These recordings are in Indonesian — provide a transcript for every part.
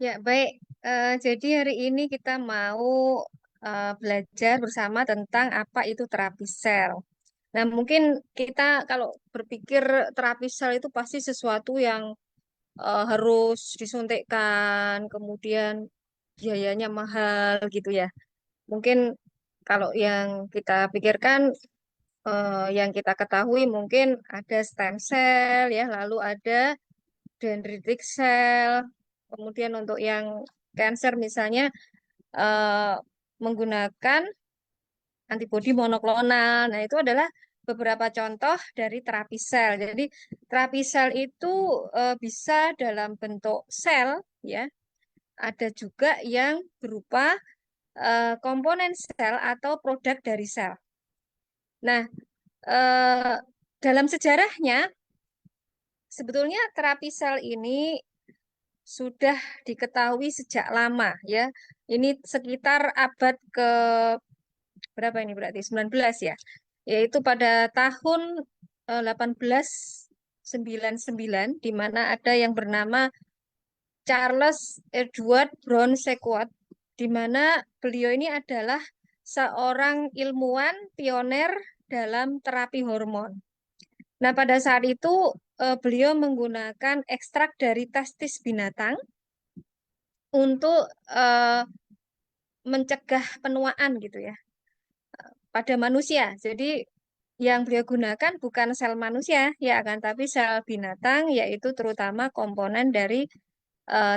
Ya, baik. Jadi hari ini kita mau belajar bersama tentang apa itu terapi sel. Nah, mungkin kita kalau berpikir terapi sel itu pasti sesuatu yang harus disuntikkan, kemudian biayanya mahal gitu ya. Mungkin kalau yang kita pikirkan, yang kita ketahui mungkin ada stem cell ya, lalu ada dendritic cell. Kemudian untuk yang cancer misalnya eh, menggunakan antibodi monoklonal. Nah, itu adalah beberapa contoh dari terapi sel. Jadi, terapi sel itu bisa dalam bentuk sel, ya. Ada juga yang berupa komponen sel atau produk dari sel. Nah, eh, dalam sejarahnya, sebetulnya terapi sel ini sudah diketahui sejak lama, ya. Ini sekitar abad ke berapa ini berarti 19 ya, yaitu pada tahun 1899 di mana ada yang bernama Charles Edward Brown Sequard, di mana beliau ini adalah seorang ilmuwan pioner dalam terapi hormon. Nah, pada saat itu beliau menggunakan ekstrak dari testis binatang untuk mencegah penuaan gitu ya pada manusia. Jadi yang beliau gunakan bukan sel manusia ya kan, tapi sel binatang yaitu terutama komponen dari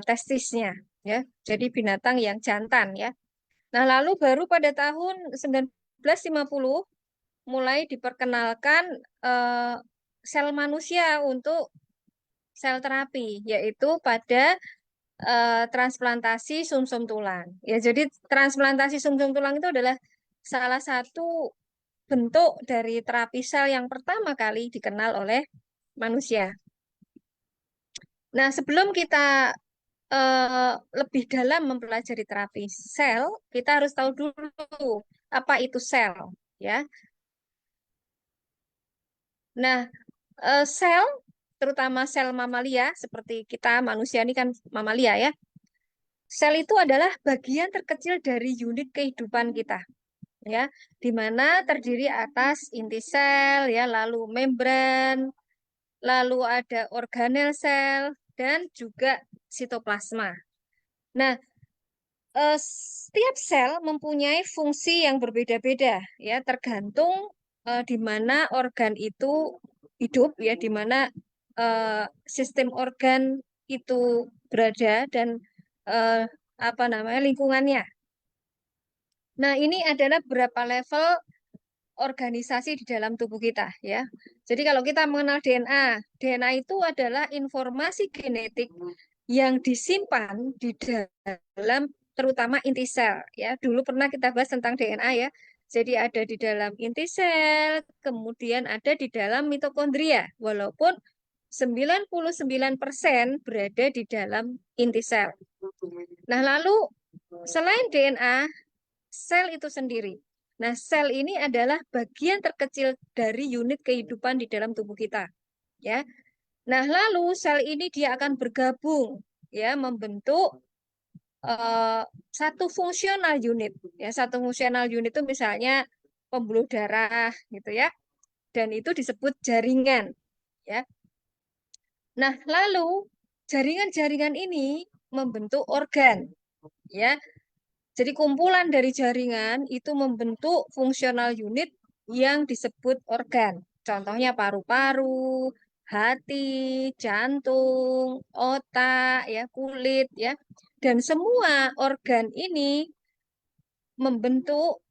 testisnya ya. Jadi binatang yang jantan ya. Nah, lalu baru pada tahun 1950 mulai diperkenalkan eh, sel manusia untuk sel terapi yaitu pada transplantasi sumsum tulang. Ya, jadi transplantasi sumsum tulang itu adalah salah satu bentuk dari terapi sel yang pertama kali dikenal oleh manusia. Nah, sebelum kita lebih dalam mempelajari terapi sel, kita harus tahu dulu apa itu sel, ya. Nah, sel, terutama sel mamalia, seperti kita manusia ini kan mamalia ya. Sel itu adalah bagian terkecil dari unit kehidupan kita, ya, di mana terdiri atas inti sel, ya, lalu membran, lalu ada organel sel, dan juga sitoplasma. Nah, setiap sel mempunyai fungsi yang berbeda-beda, ya, tergantung di mana organ itu hidup, ya, di mana sistem organ itu berada dan eh, apa namanya lingkungannya. Nah, ini adalah beberapa level organisasi di dalam tubuh kita ya. Jadi kalau kita mengenal DNA, DNA itu adalah informasi genetik yang disimpan di dalam terutama inti sel ya. Dulu pernah kita bahas tentang DNA ya. Jadi ada di dalam inti sel, kemudian ada di dalam mitokondria. Walaupun 99% berada di dalam inti sel. Nah, lalu selain DNA, sel itu sendiri. Nah, sel ini adalah bagian terkecil dari unit kehidupan di dalam tubuh kita, ya. Nah, lalu sel ini dia akan bergabung, ya, membentuk eh, satu fungsional unit, ya. Satu fungsional unit itu misalnya pembuluh darah, gitu ya, dan itu disebut jaringan, ya. Nah, lalu jaringan-jaringan ini membentuk organ, ya. Jadi kumpulan dari jaringan itu membentuk fungsional unit yang disebut organ. Contohnya paru-paru, hati, jantung, otak, ya, kulit, ya. Dan semua organ ini membentuk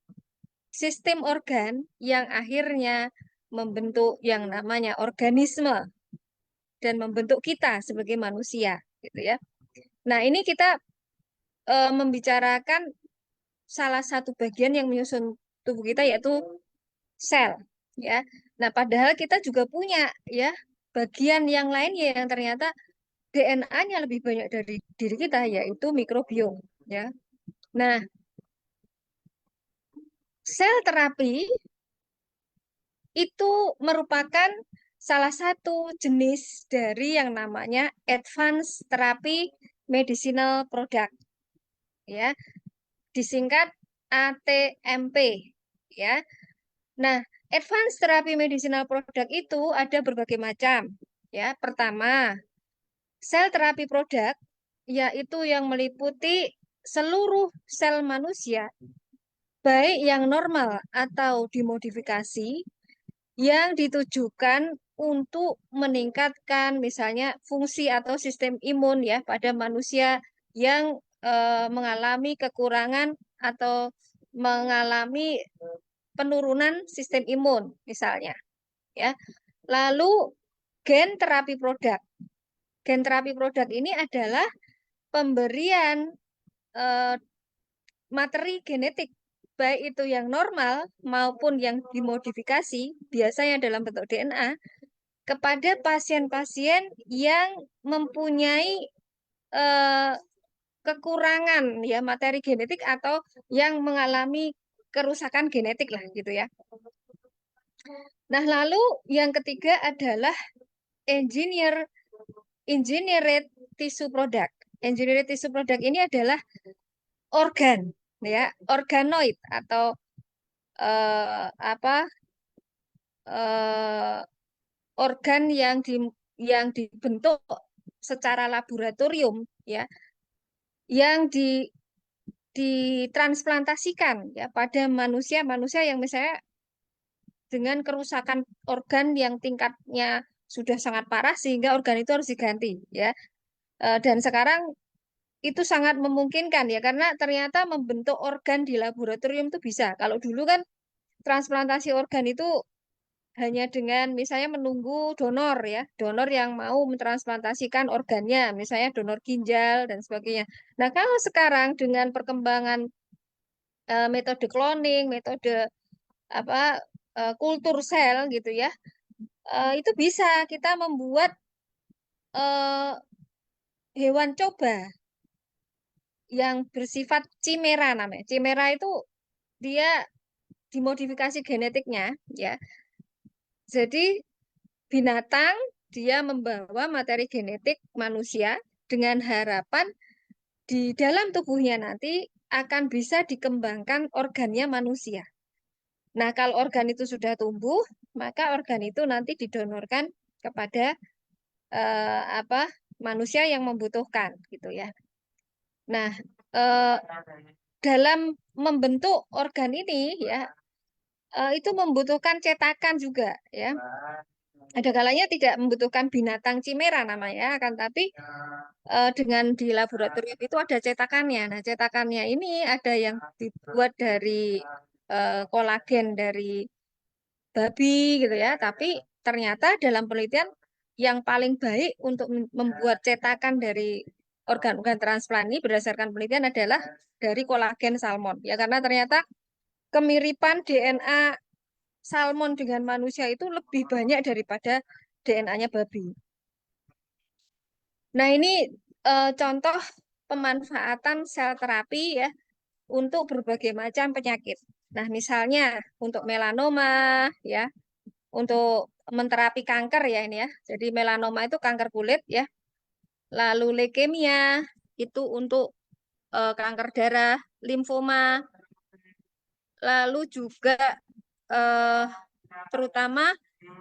sistem organ yang akhirnya membentuk yang namanya organisme dan membentuk kita sebagai manusia, gitu ya. Nah, ini kita membicarakan salah satu bagian yang menyusun tubuh kita yaitu sel ya. Nah, padahal kita juga punya ya bagian yang lain ya yang ternyata DNA-nya lebih banyak dari diri kita yaitu mikrobiom ya. Nah, sel terapi itu merupakan salah satu jenis dari yang namanya advanced terapi medicinal product, ya, disingkat ATMP, ya. Nah, advanced therapy medicinal product itu ada berbagai macam, ya. Pertama, sel terapi produk, yaitu yang meliputi seluruh sel manusia, baik yang normal atau dimodifikasi, yang ditujukan untuk meningkatkan misalnya fungsi atau sistem imun ya pada manusia yang mengalami kekurangan atau mengalami penurunan sistem imun misalnya ya. Lalu gen terapi produk. Gen terapi produk ini adalah pemberian eh, materi genetik baik itu yang normal maupun yang dimodifikasi biasanya dalam bentuk DNA kepada pasien-pasien yang mempunyai eh, kekurangan ya materi genetik atau yang mengalami kerusakan genetik lah gitu ya. Nah, lalu yang ketiga adalah engineer engineered tissue product. Engineered tissue product ini adalah organ ya, organoid atau apa eh, organ yang dibentuk secara laboratorium ya, yang ditransplantasikan ya pada manusia-manusia yang misalnya dengan kerusakan organ yang tingkatnya sudah sangat parah sehingga organ itu harus diganti ya. Dan sekarang itu sangat memungkinkan ya karena ternyata membentuk organ di laboratorium itu bisa. Kalau dulu kan transplantasi organ itu hanya dengan misalnya menunggu donor ya, donor yang mau mentransplantasikan organnya, misalnya donor ginjal dan sebagainya. Nah, kalau sekarang dengan perkembangan metode cloning, metode apa kultur sel gitu ya, itu bisa kita membuat eh, hewan coba yang bersifat chimera namanya. Chimera itu dia dimodifikasi genetiknya ya. Jadi binatang dia membawa materi genetik manusia dengan harapan di dalam tubuhnya nanti akan bisa dikembangkan organnya manusia. Nah, kalau organ itu sudah tumbuh, maka organ itu nanti didonorkan kepada apa manusia yang membutuhkan gitu ya. Nah, eh, dalam membentuk organ ini ya itu membutuhkan cetakan juga ya. Ada kalanya tidak membutuhkan binatang chimera namanya, akan tapi dengan di laboratorium itu ada cetakannya. Nah, cetakannya ini ada yang dibuat dari kolagen dari babi gitu ya. Tapi ternyata dalam penelitian yang paling baik untuk membuat cetakan dari organ-organ transplant ini berdasarkan penelitian adalah dari kolagen salmon. Ya karena ternyata kemiripan DNA salmon dengan manusia itu lebih banyak daripada DNA-nya babi. Nah, ini contoh pemanfaatan sel terapi ya untuk berbagai macam penyakit. Nah, misalnya untuk melanoma ya, untuk menterapi kanker ya ini ya. Jadi melanoma itu kanker kulit ya. Lalu leukemia itu untuk kanker darah, limfoma, lalu juga eh, terutama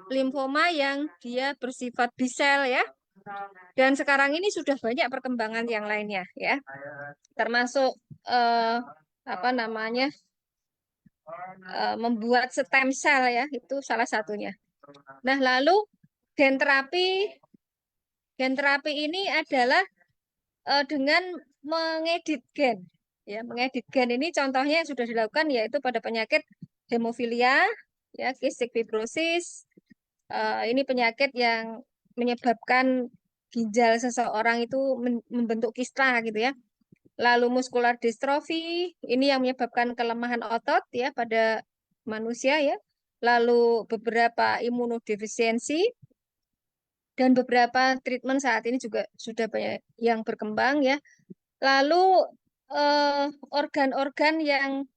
limfoma yang dia bersifat B-sel ya. Dan sekarang ini sudah banyak perkembangan yang lainnya ya, termasuk eh, apa namanya membuat stem cell ya, itu salah satunya. Nah, lalu gen terapi, gen terapi ini adalah dengan mengedit gen. Ya, mengedit gen ini contohnya yang sudah dilakukan yaitu pada penyakit hemofilia, ya, cystic fibrosis. Ini penyakit yang menyebabkan ginjal seseorang itu membentuk kista gitu ya. Lalu muskular distrofi, ini yang menyebabkan kelemahan otot ya pada manusia ya. Lalu beberapa imunodefisiensi dan beberapa treatment saat ini juga sudah banyak yang berkembang ya. Lalu organ-organ yang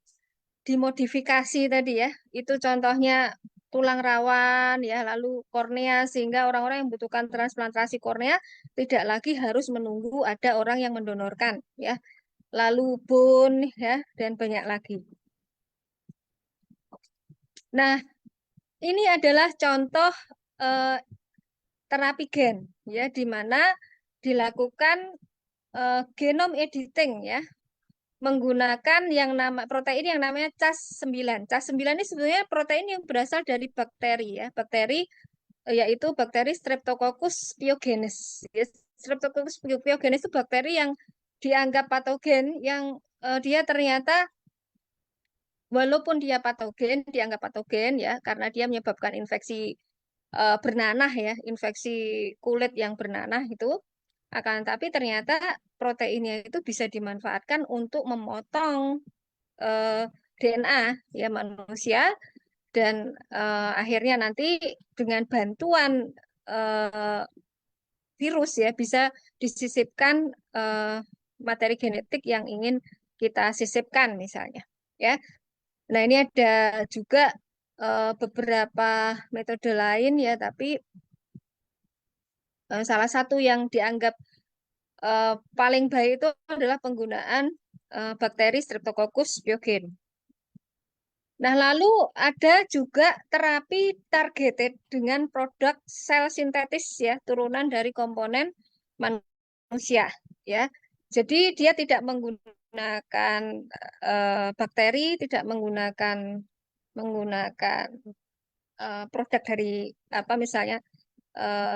dimodifikasi tadi ya, itu contohnya tulang rawan ya, lalu kornea sehingga orang-orang yang membutuhkan transplantasi kornea tidak lagi harus menunggu ada orang yang mendonorkan ya. Lalu bone ya dan banyak lagi. Nah, ini adalah contoh eh, terapi gen ya di mana dilakukan genome editing ya menggunakan yang nama protein yang namanya Cas9. Cas9 ini sebenarnya protein yang berasal dari bakteri ya. Bakteri yaitu bakteri Streptococcus pyogenes. Ya, Streptococcus pyogenes itu bakteri yang dianggap patogen yang dia ternyata walaupun dia patogen, dianggap patogen ya karena dia menyebabkan infeksi bernanah ya, infeksi kulit yang bernanah itu. Akan tapi ternyata proteinnya itu bisa dimanfaatkan untuk memotong DNA ya manusia dan akhirnya nanti dengan bantuan eh, virus ya bisa disisipkan materi genetik yang ingin kita sisipkan misalnya ya. Nah, ini ada juga beberapa metode lain ya, tapi salah satu yang dianggap eh, paling baik itu adalah penggunaan bakteri Streptococcus pyogen. Nah, lalu ada juga terapi targeted dengan produk sel sintetis ya, turunan dari komponen manusia ya. Jadi dia tidak menggunakan bakteri, tidak menggunakan menggunakan produk dari apa misalnya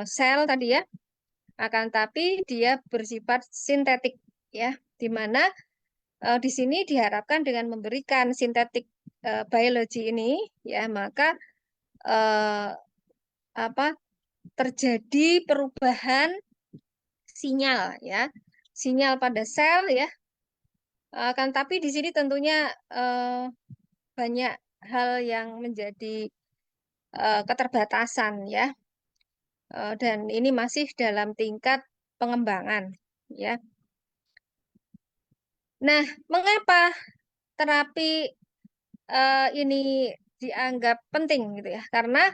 sel tadi ya, akan tapi dia bersifat sintetik ya, di mana di sini diharapkan dengan memberikan sintetik biologi ini ya maka eh, apa terjadi perubahan sinyal ya sinyal pada sel ya akan tapi di sini tentunya banyak hal yang menjadi keterbatasan ya. Dan ini masih dalam tingkat pengembangan ya. Nah, mengapa terapi ini dianggap penting gitu ya? Karena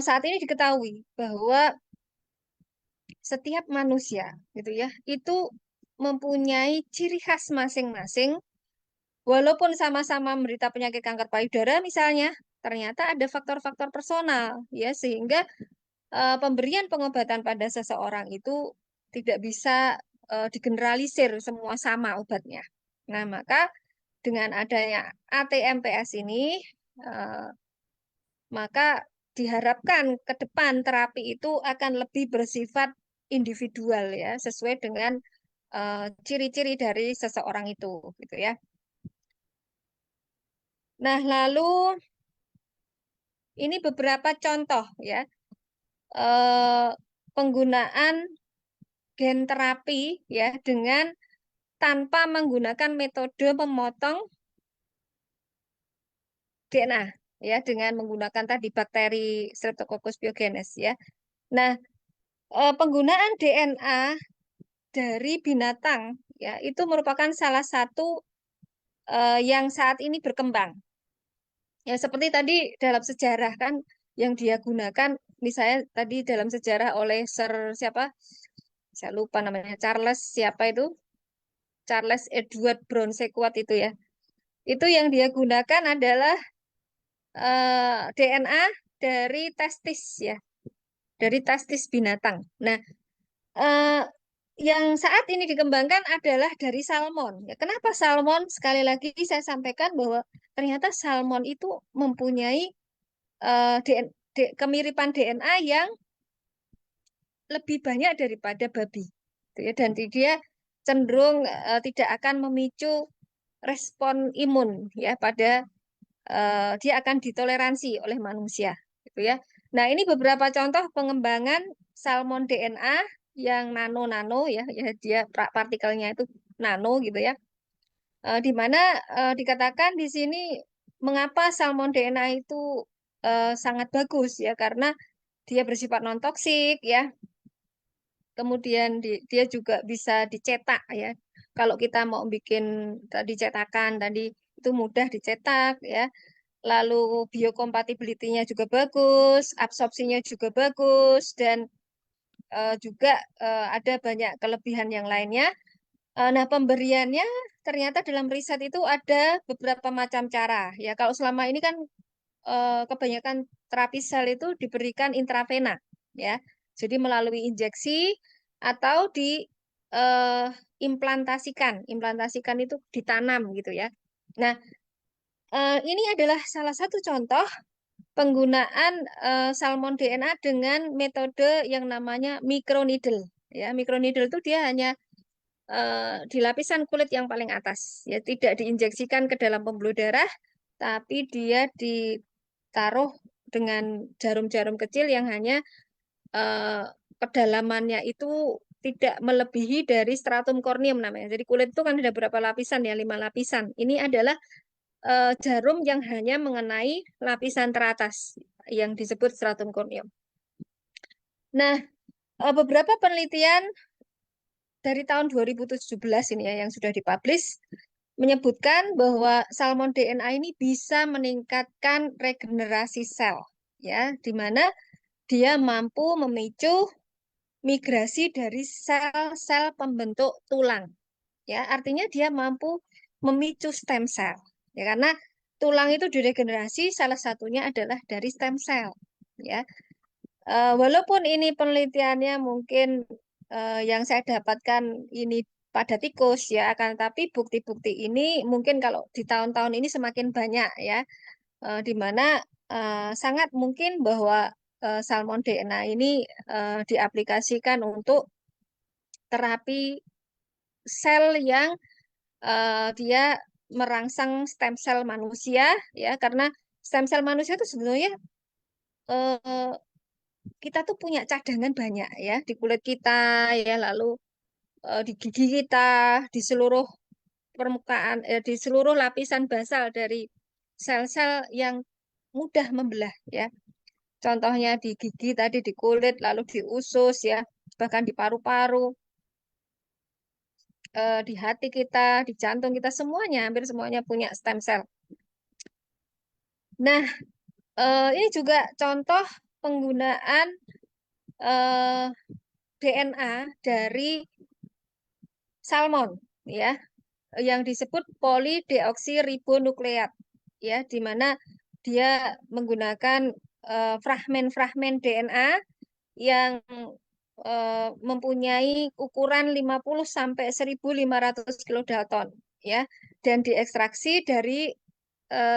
saat ini diketahui bahwa setiap manusia gitu ya, itu mempunyai ciri khas masing-masing walaupun sama-sama menderita penyakit kanker payudara misalnya, ternyata ada faktor-faktor personal ya sehingga pemberian pengobatan pada seseorang itu tidak bisa digeneralisir semua sama obatnya. Nah, maka dengan adanya ATMPS ini, eh, maka diharapkan ke depan terapi itu akan lebih bersifat individual ya, sesuai dengan ciri-ciri dari seseorang itu, gitu ya. Nah, lalu ini beberapa contoh ya eh, penggunaan gen terapi ya dengan tanpa menggunakan metode memotong DNA ya dengan menggunakan tadi bakteri Streptococcus pyogenes ya. Nah, penggunaan DNA dari binatang ya itu merupakan salah satu yang saat ini berkembang. Ya seperti tadi dalam sejarah kan yang dia gunakan misalnya tadi dalam sejarah oleh Sir siapa? Saya lupa namanya Charles siapa itu? Charles Edward Brown Sequard itu ya. Itu yang dia gunakan adalah DNA dari testis ya, dari testis binatang. Nah, eh, yang saat ini dikembangkan adalah dari salmon. Ya, kenapa salmon? Sekali lagi saya sampaikan bahwa ternyata salmon itu mempunyai kemiripan DNA yang lebih banyak daripada babi. Gitu ya. Dan dia cenderung tidak akan memicu respon imun ya pada dia akan ditoleransi oleh manusia gitu ya. Nah, ini beberapa contoh pengembangan salmon DNA yang nano-nano ya, ya dia partikelnya itu nano gitu ya. Di mana dikatakan di sini mengapa salmon DNA itu sangat bagus ya karena dia bersifat non toksik ya. Kemudian dia juga bisa dicetak ya. Kalau kita mau bikin tadi cetakan tadi itu mudah dicetak ya. lalu biocompatibility-nya juga bagus, absorpsinya juga bagus, dan juga ada banyak kelebihan yang lainnya. Nah, pemberiannya ternyata dalam riset itu ada beberapa macam cara. Ya, kalau selama ini kan kebanyakan terapi sel itu diberikan intravena, ya. Jadi melalui injeksi atau di eh, implantasikan. Implantasikan itu ditanam gitu ya. Nah, ini adalah salah satu contoh penggunaan salmon DNA dengan metode yang namanya microneedle. Ya, microneedle itu dia hanya di lapisan kulit yang paling atas. Ya, tidak diinjeksikan ke dalam pembuluh darah, tapi dia ditaruh dengan jarum-jarum kecil yang hanya eh, kedalamannya itu tidak melebihi dari stratum corneum namanya. Jadi kulit itu kan ada berapa lapisan ya, 5 lapisan. Ini adalah jarum yang hanya mengenai lapisan teratas yang disebut stratum corneum. Nah, beberapa penelitian dari tahun 2017 ini ya yang sudah dipublish menyebutkan bahwa salmon DNA ini bisa meningkatkan regenerasi sel, ya, di mana dia mampu memicu migrasi dari sel-sel pembentuk tulang. Ya, artinya dia mampu memicu stem cell. Ya, karena tulang itu diregenerasi salah satunya adalah dari stem cell. Ya, walaupun ini penelitiannya mungkin yang saya dapatkan ini pada tikus ya, akan tapi bukti-bukti ini mungkin kalau di tahun-tahun ini semakin banyak ya, di mana sangat mungkin bahwa salmon DNA ini diaplikasikan untuk terapi sel yang dia merangsang stem cell manusia ya, karena stem cell manusia itu sebenarnya eh, kita tuh punya cadangan banyak ya di kulit kita ya, lalu di gigi kita, di seluruh permukaan, di seluruh lapisan basal dari sel-sel yang mudah membelah ya. Contohnya di gigi tadi, di kulit, lalu di usus ya, bahkan di paru-paru, di hati kita, di jantung kita, semuanya, hampir semuanya punya stem cell. Nah, ini juga contoh penggunaan eh, DNA dari salmon ya, yang disebut polideoksiribonukleat ya, di mana dia menggunakan fragmen-fragmen DNA yang mempunyai ukuran 50 sampai 1.500 kilodalton ya, dan diekstraksi dari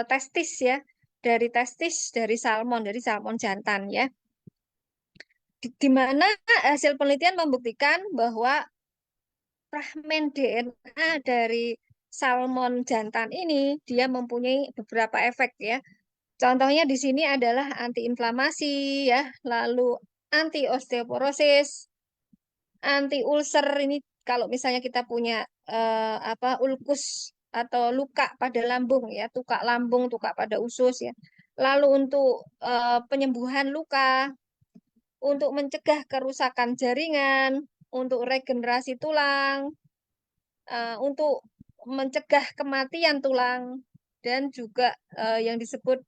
testis ya, dari testis dari salmon jantan ya, di mana hasil penelitian membuktikan bahwa fragmen DNA dari salmon jantan ini dia mempunyai beberapa efek ya. Contohnya di sini adalah antiinflamasi ya, lalu anti osteoporosis, anti ulcer. Ini kalau misalnya kita punya ulkus atau luka pada lambung ya, tukak lambung, tukak pada usus ya. Lalu untuk penyembuhan luka, untuk mencegah kerusakan jaringan, untuk regenerasi tulang, untuk mencegah kematian tulang, dan juga yang disebut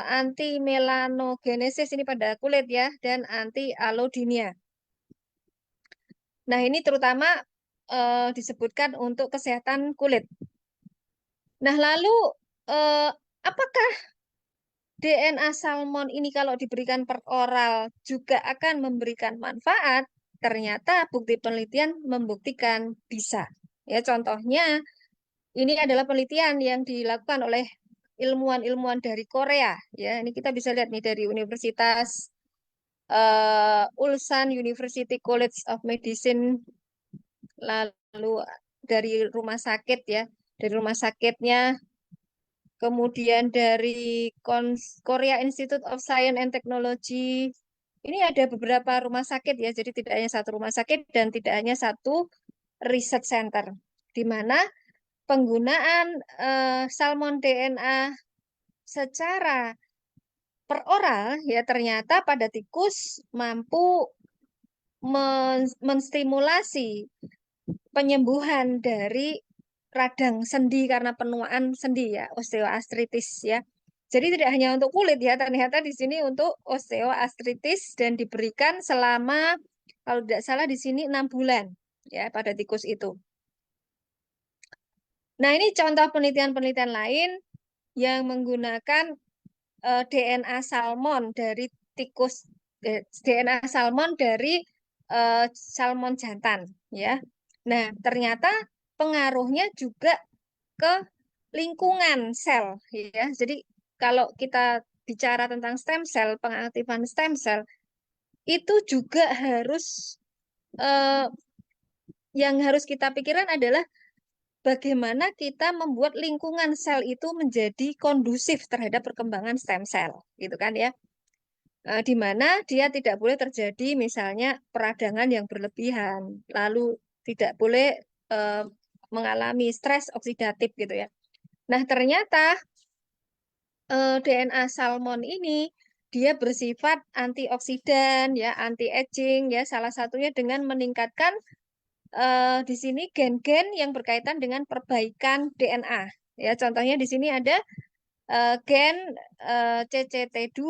anti melanogenesis ini pada kulit ya, dan anti allodynia. Nah, ini terutama disebutkan untuk kesehatan kulit. Nah, lalu eh, apakah DNA salmon ini kalau diberikan per oral juga akan memberikan manfaat? Ternyata bukti penelitian membuktikan bisa. Ya, contohnya ini adalah penelitian yang dilakukan oleh ilmuwan-ilmuwan dari Korea. Ya, ini kita bisa lihat nih dari Universitas Ulsan University College of Medicine, lalu dari rumah sakit ya, dari rumah sakitnya, kemudian dari Korea Institute of Science and Technology. Ini ada beberapa rumah sakit ya, jadi tidak hanya satu rumah sakit dan tidak hanya satu research center, di mana penggunaan salmon DNA secara peroral ya ternyata pada tikus mampu menstimulasi penyembuhan dari radang sendi karena penuaan sendi ya, osteoartritis ya. Jadi tidak hanya untuk kulit ya, ternyata di sini untuk osteoartritis dan diberikan selama kalau tidak salah di sini 6 bulan ya pada tikus itu. Nah, ini contoh penelitian-penelitian lain yang menggunakan DNA salmon dari tikus, DNA salmon dari salmon jantan ya. Nah, ternyata pengaruhnya juga ke lingkungan sel ya. Jadi kalau kita bicara tentang stem cell, pengaktifan stem cell itu juga harus eh, yang harus kita pikirkan adalah bagaimana kita membuat lingkungan sel itu menjadi kondusif terhadap perkembangan stem cell, gitu kan ya. Di mana dia tidak boleh terjadi misalnya peradangan yang berlebihan, lalu tidak boleh eh, mengalami stres oksidatif gitu ya. Nah, ternyata DNA salmon ini dia bersifat antioksidan ya, anti-aging ya, salah satunya dengan meningkatkan di sini gen-gen yang berkaitan dengan perbaikan DNA. Ya, contohnya di sini ada gen CCT2,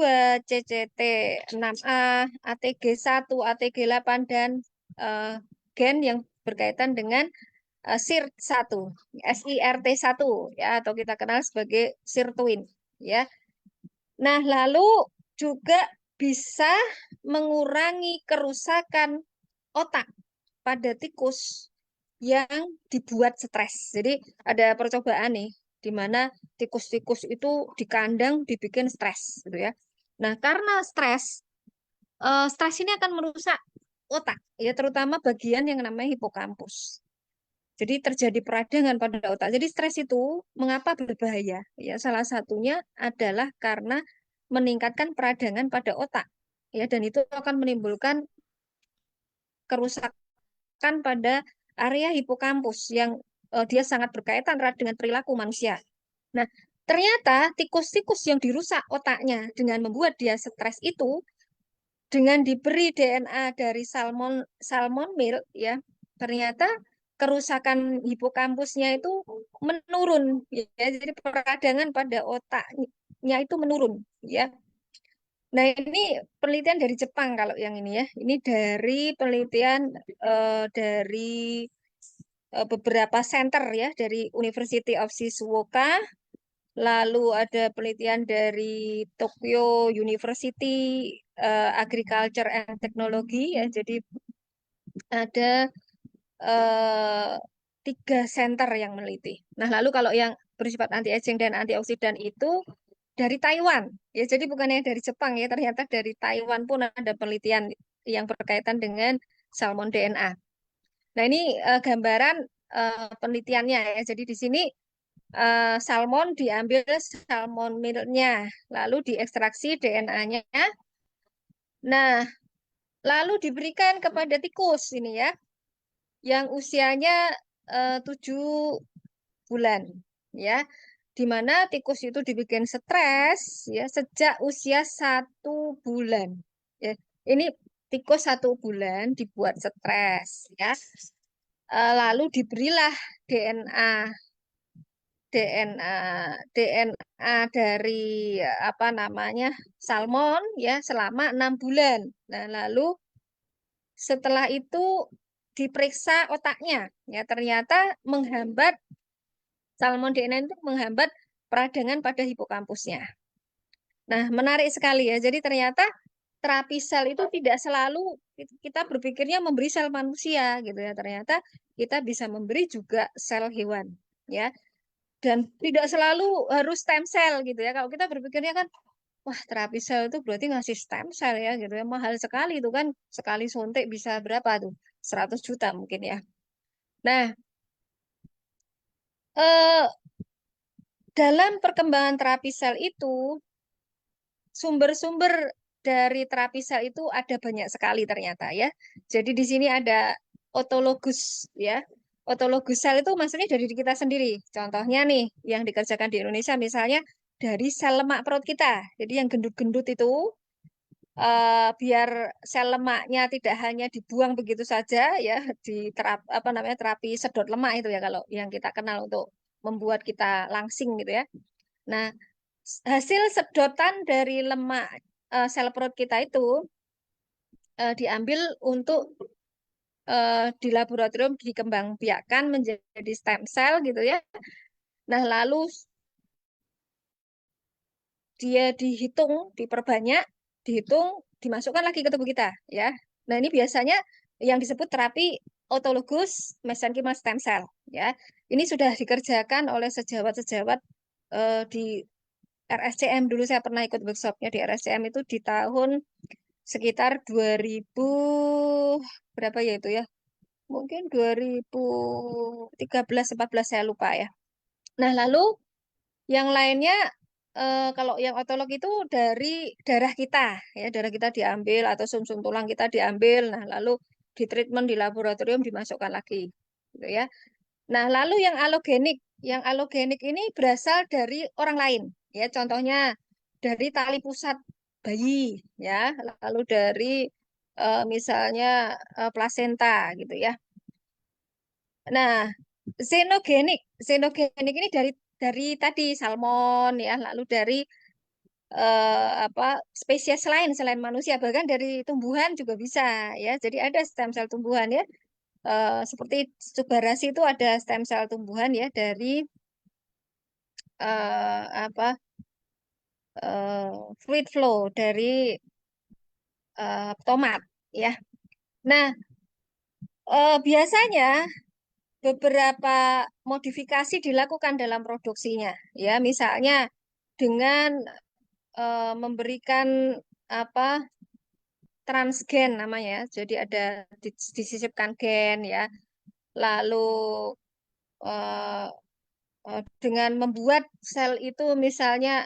CCT6A, ATG1, ATG8 dan eh, gen yang berkaitan dengan SIRT1, SIRT1 ya atau kita kenal sebagai sirtuin ya. Nah, lalu juga bisa mengurangi kerusakan otak pada tikus yang dibuat stres. Jadi ada percobaan nih, di mana tikus-tikus itu di kandang dibikin stres, gitu ya. Nah, karena stres ini akan merusak otak, ya terutama bagian yang namanya hipokampus. Jadi terjadi peradangan pada otak. Jadi stres itu mengapa berbahaya? Ya, salah satunya adalah karena meningkatkan peradangan pada otak. Ya, dan itu akan menimbulkan kerusakan pada area hipokampus yang dia sangat berkaitan erat dengan perilaku manusia. Nah, ternyata tikus-tikus yang dirusak otaknya dengan membuat dia stres itu dengan diberi DNA dari salmon salmon milk ya, ternyata kerusakan hipokampusnya itu menurun ya. Jadi peradangan pada otaknya itu menurun ya. Nah, ini penelitian dari Jepang kalau yang ini ya. Ini dari penelitian dari beberapa center ya, dari University of Shizuoka, lalu ada penelitian dari Tokyo University Agriculture and Technology ya. Jadi ada eh, 3 center yang meneliti. Nah, lalu kalau yang bersifat anti-aging dan antioksidan itu dari Taiwan. Ya, jadi bukannya dari Jepang ya, ternyata dari Taiwan pun ada penelitian yang berkaitan dengan salmon DNA. Nah, ini gambaran penelitiannya ya. Jadi di sini salmon diambil salmon milknya, lalu diekstraksi DNA-nya. Nah, lalu diberikan kepada tikus ini ya, yang usianya 7 bulan, ya, di mana tikus itu dibikin stres ya sejak usia 1 bulan. Ya, ini tikus 1 bulan dibuat stres ya. Lalu diberilah DNA DNA DNA dari apa namanya salmon ya selama 6 bulan. Nah, lalu setelah itu diperiksa otaknya ya ternyata menghambat salmon DNA itu menghambat peradangan pada hipokampusnya. Nah, menarik sekali ya. Jadi ternyata terapi sel itu tidak selalu kita berpikirnya memberi sel manusia gitu ya. Ternyata kita bisa memberi juga sel hewan ya. Dan tidak selalu harus stem cell gitu ya. Kalau kita berpikirnya kan, wah terapi sel itu berarti ngasih stem cell ya gitu ya. Mahal sekali itu kan. Sekali suntik bisa berapa tuh? 100 juta mungkin ya. Nah, eh, dalam perkembangan terapi sel itu, sumber-sumber dari terapi sel itu ada banyak sekali ternyata ya. Jadi di sini ada otologus ya. Otologus sel itu maksudnya dari diri kita sendiri. Contohnya nih yang dikerjakan di Indonesia misalnya dari sel lemak perut kita. Jadi yang gendut-gendut itu biar sel lemaknya tidak hanya dibuang begitu saja ya di apa namanya terapi sedot lemak itu ya kalau yang kita kenal untuk membuat kita langsing gitu ya. Nah, Hasil sedotan dari lemak sel perut kita itu diambil untuk di laboratorium dikembangbiakkan menjadi stem cell gitu ya. Nah, lalu dia dihitung, diperbanyak, dihitung, dimasukkan lagi ke tubuh kita ya. Nah, ini biasanya yang disebut terapi autologous mesenchymal stem cell ya. Ini sudah dikerjakan oleh sejawat-sejawat di RSCM. Dulu saya pernah ikut workshopnya di RSCM itu di tahun sekitar 2000 berapa ya itu ya? Mungkin 2013 14 saya lupa ya. Nah, lalu yang lainnya kalau yang otolog itu dari darah kita ya, darah kita diambil atau sumsum tulang kita diambil. Nah, lalu ditreatment di laboratorium dimasukkan lagi gitu ya. Nah, lalu yang alogenik ini berasal dari orang lain ya. Contohnya dari tali pusat bayi ya, lalu dari misalnya plasenta gitu ya. Nah, xenogenik ini dari tadi salmon ya, lalu dari apa spesies lain selain manusia, bahkan dari tumbuhan juga bisa ya. Jadi ada stem sel tumbuhan ya. Seperti subarasi itu ada stem sel tumbuhan ya dari apa fluid flow dari tomat ya. Nah, biasanya beberapa modifikasi dilakukan dalam produksinya ya. Misalnya dengan memberikan apa transgen namanya ya. Jadi ada disisipkan gen ya. Lalu eh, dengan membuat sel itu misalnya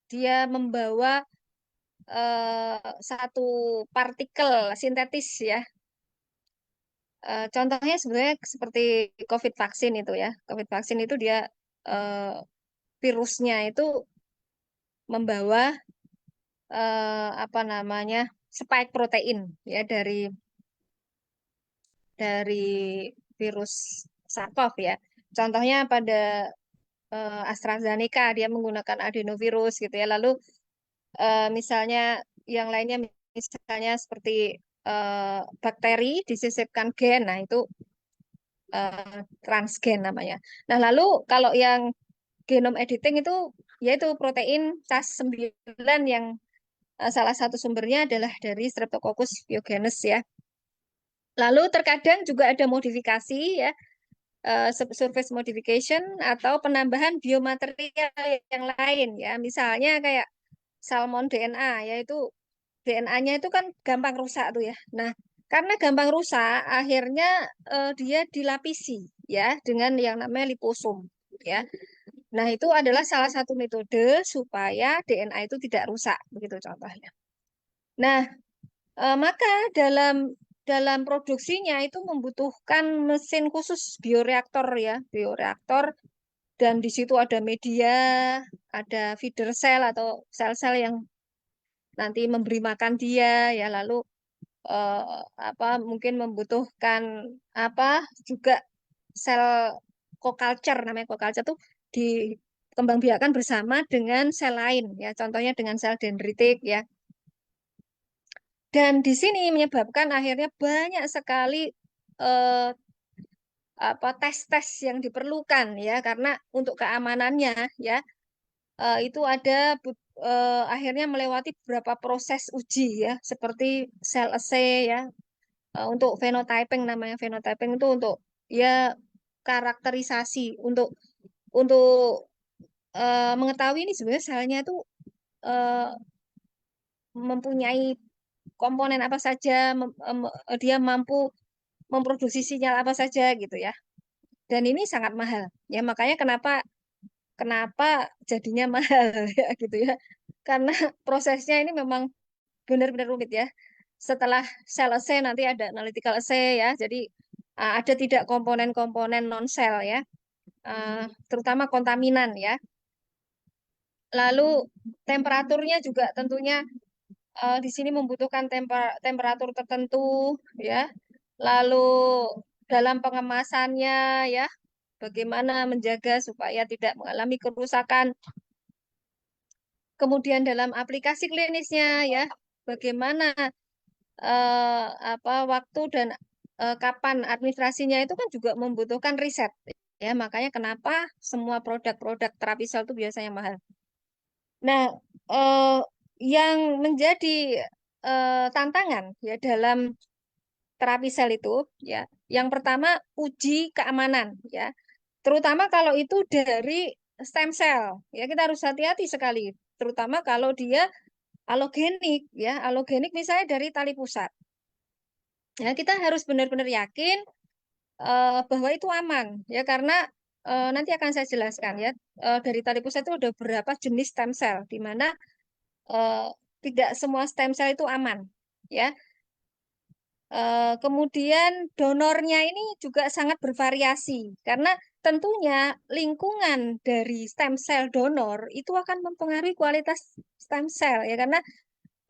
dia membawa satu partikel sintetis ya. Contohnya sebenarnya seperti COVID vaksin itu ya. COVID vaksin itu dia eh, virusnya itu membawa apa namanya spike protein ya dari virus SARS-CoV ya. Contohnya pada AstraZeneca dia menggunakan adenovirus gitu ya. Lalu misalnya yang lainnya misalnya seperti bakteri disisipkan gen, nah itu transgen namanya. Nah lalu kalau yang genome editing itu yaitu protein Cas9 yang salah satu sumbernya adalah dari Streptococcus pyogenes ya. Lalu terkadang juga ada modifikasi ya, surface modification atau penambahan biomaterial yang lain ya. Misalnya kayak salmon DNA, yaitu DNA-nya itu kan gampang rusak tuh ya. Nah, karena gampang rusak, akhirnya dia dilapisi ya dengan yang namanya liposum ya. Nah, itu adalah salah satu metode supaya DNA itu tidak rusak, begitu contohnya. Nah, maka dalam produksinya itu membutuhkan mesin khusus bioreaktor ya, bioreaktor dan di situ ada media, ada feeder cell atau sel-sel yang nanti memberi makan dia ya lalu eh, apa mungkin membutuhkan apa juga sel co-culture namanya co-culture tuh dikembangbiakkan bersama dengan sel lain ya contohnya dengan sel dendritik ya dan di sini menyebabkan akhirnya banyak sekali eh, apa tes-tes yang diperlukan ya karena untuk keamanannya ya itu ada akhirnya melewati beberapa proses uji ya seperti cell assay ya untuk phenotyping namanya phenotyping itu untuk ya karakterisasi untuk mengetahui ini sebenarnya selnya itu eh, mempunyai komponen apa saja dia mampu memproduksi sinyal apa saja gitu ya dan ini sangat mahal ya makanya kenapa kenapa jadinya mahal ya gitu ya karena prosesnya ini memang benar-benar rumit ya setelah sel assay nanti ada analytical assay ya jadi ada tidak komponen-komponen non sel ya terutama kontaminan ya lalu temperaturnya juga tentunya di sini membutuhkan temperatur tertentu ya lalu dalam pengemasannya ya bagaimana menjaga supaya tidak mengalami kerusakan kemudian dalam aplikasi klinisnya ya, bagaimana waktu dan kapan administrasinya itu kan juga membutuhkan riset. Ya, makanya kenapa semua produk-produk terapi sel itu biasanya mahal. Nah, eh, yang menjadi tantangan ya dalam terapi sel itu ya, yang pertama uji keamanan ya, terutama kalau itu dari stem cell ya, kita harus hati-hati sekali, terutama kalau dia alogenik ya, alogenik misalnya dari tali pusat. Ya, kita harus benar-benar yakin bahwa itu aman ya, karena nanti akan saya jelaskan ya, dari tali pusat itu ada beberapa jenis stem cell di mana eh, tidak semua stem cell itu aman ya. Kemudian donornya ini juga sangat bervariasi karena tentunya lingkungan dari stem cell donor itu akan mempengaruhi kualitas stem cell ya, karena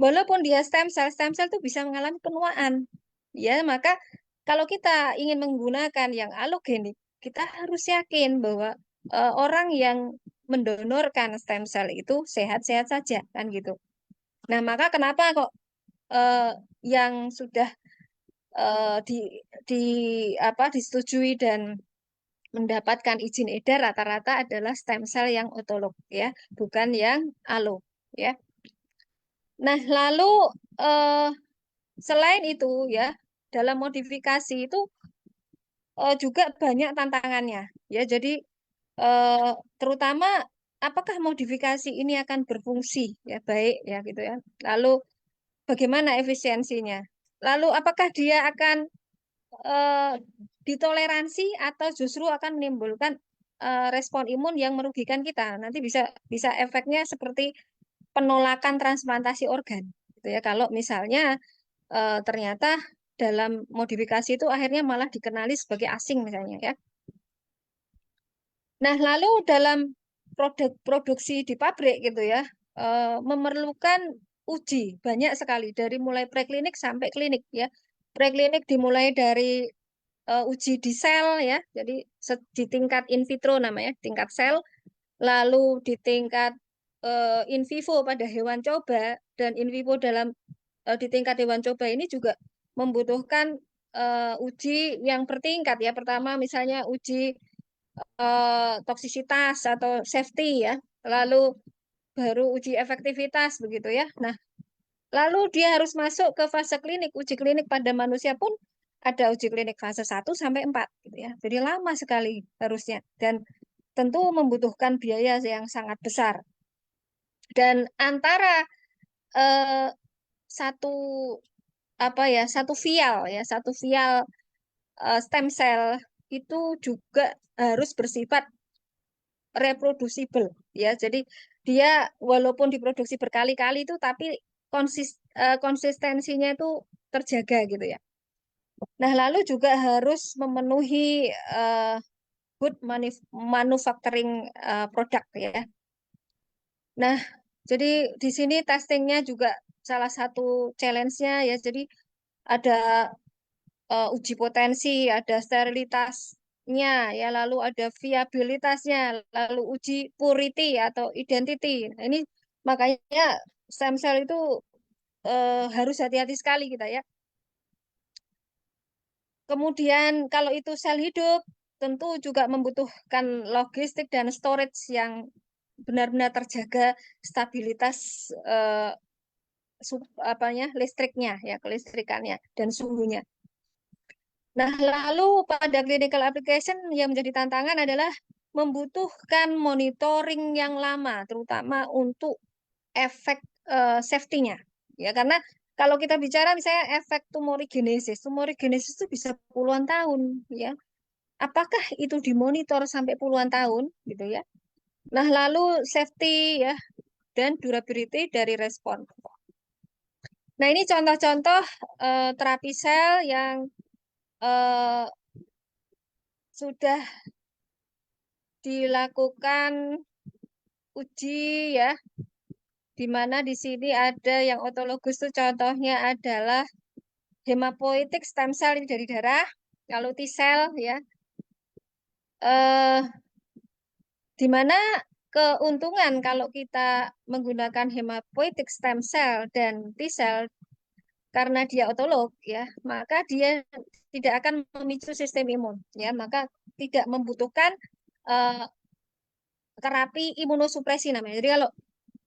walaupun dia stem cell itu bisa mengalami penuaan. Ya, maka kalau kita ingin menggunakan yang alogenik, kita harus yakin bahwa orang yang mendonorkan stem cell itu sehat-sehat saja kan gitu. Nah, maka kenapa kok eh, yang sudah di disetujui dan mendapatkan izin edar rata-rata adalah stem cell yang otolog ya, bukan yang alo ya. Nah, lalu eh, selain itu ya, dalam modifikasi itu juga banyak tantangannya ya. Jadi eh, terutama apakah modifikasi ini akan berfungsi ya baik ya gitu ya. Lalu bagaimana efisiensinya? Lalu apakah dia akan eh, ditoleransi atau justru akan menimbulkan respon imun yang merugikan kita? Nanti bisa bisa efeknya seperti penolakan transplantasi organ gitu ya. Kalau misalnya ternyata dalam modifikasi itu akhirnya malah dikenali sebagai asing misalnya ya. Nah, lalu dalam produk produksi di pabrik gitu ya, memerlukan uji banyak sekali dari mulai preklinik sampai klinik ya. Preklinik dimulai dari uji di sel ya, jadi di tingkat in vitro namanya, tingkat sel, lalu di tingkat in vivo pada hewan coba, dan in vivo di tingkat hewan coba ini juga membutuhkan uji yang bertingkat ya. Pertama misalnya uji toksisitas atau safety ya, lalu baru uji efektivitas begitu ya. Nah, lalu dia harus masuk ke fase klinik. Uji klinik pada manusia pun ada uji klinik fase 1 sampai 4 gitu ya. Jadi lama sekali harusnya, dan tentu membutuhkan biaya yang sangat besar. Dan antara eh, satu satu vial stem cell itu juga harus bersifat reproducible ya. Jadi dia walaupun diproduksi berkali-kali itu tapi konsistensinya itu terjaga gitu ya. Nah, lalu juga harus memenuhi eh, good manufacturing product ya. Nah, jadi di sini testingnya juga salah satu challenge-nya ya. Jadi ada uji potensi, ada sterilitasnya, ya, lalu ada viabilitasnya, lalu uji purity atau identity. Nah, ini makanya stem cell itu harus hati-hati sekali kita ya. Kemudian kalau itu sel hidup, tentu juga membutuhkan logistik dan storage yang benar-benar terjaga stabilitas eh, listriknya ya, kelistrikannya dan suhunya. Nah, lalu pada clinical application yang menjadi tantangan adalah membutuhkan monitoring yang lama, terutama untuk efek safety-nya. Ya, karena kalau kita bicara misalnya efek tumorigenesis itu bisa puluhan tahun, ya. Apakah itu dimonitor sampai puluhan tahun, gitu ya? Nah, lalu safety ya dan durability dari respon. Nah, ini contoh-contoh terapi sel yang eh, sudah dilakukan uji ya, di mana di sini ada yang otologus itu contohnya adalah hematopoietic stem cell ini dari darah, lalu T cell ya, eh, di mana keuntungan kalau kita menggunakan hematopoietic stem cell dan T cell karena dia otolog ya, maka dia tidak akan memicu sistem imun ya, maka tidak membutuhkan eh, terapi imunosupresi namanya. Jadi kalau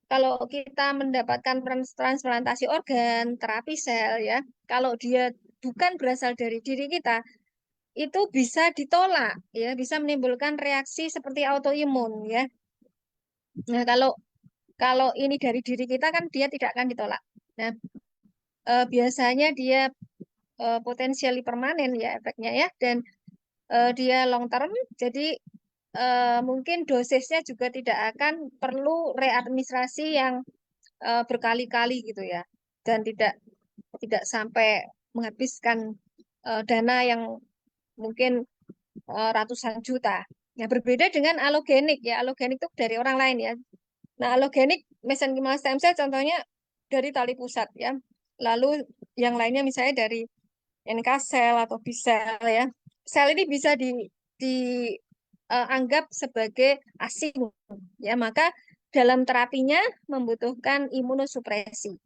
kalau kita mendapatkan transplantasi organ, terapi sel ya, kalau dia bukan berasal dari diri kita, itu bisa ditolak ya, bisa menimbulkan reaksi seperti autoimun ya. Nah, kalau kalau ini dari diri kita kan dia tidak akan ditolak. Nah, biasanya dia potensially permanen ya efeknya ya, dan dia long term, jadi mungkin dosisnya juga tidak akan perlu readministrasi yang berkali-kali gitu ya, dan tidak tidak sampai menghabiskan dana yang mungkin ratusan juta. Nah, berbeda dengan alogenik ya, alogenik itu dari orang lain ya. Nah, alogenik mesenchymal stem cell contohnya dari tali pusat ya. Lalu yang lainnya misalnya dari NK sel atau B sel ya. Sel ini bisa dianggap sebagai asing ya, maka dalam terapinya membutuhkan imunosupresi.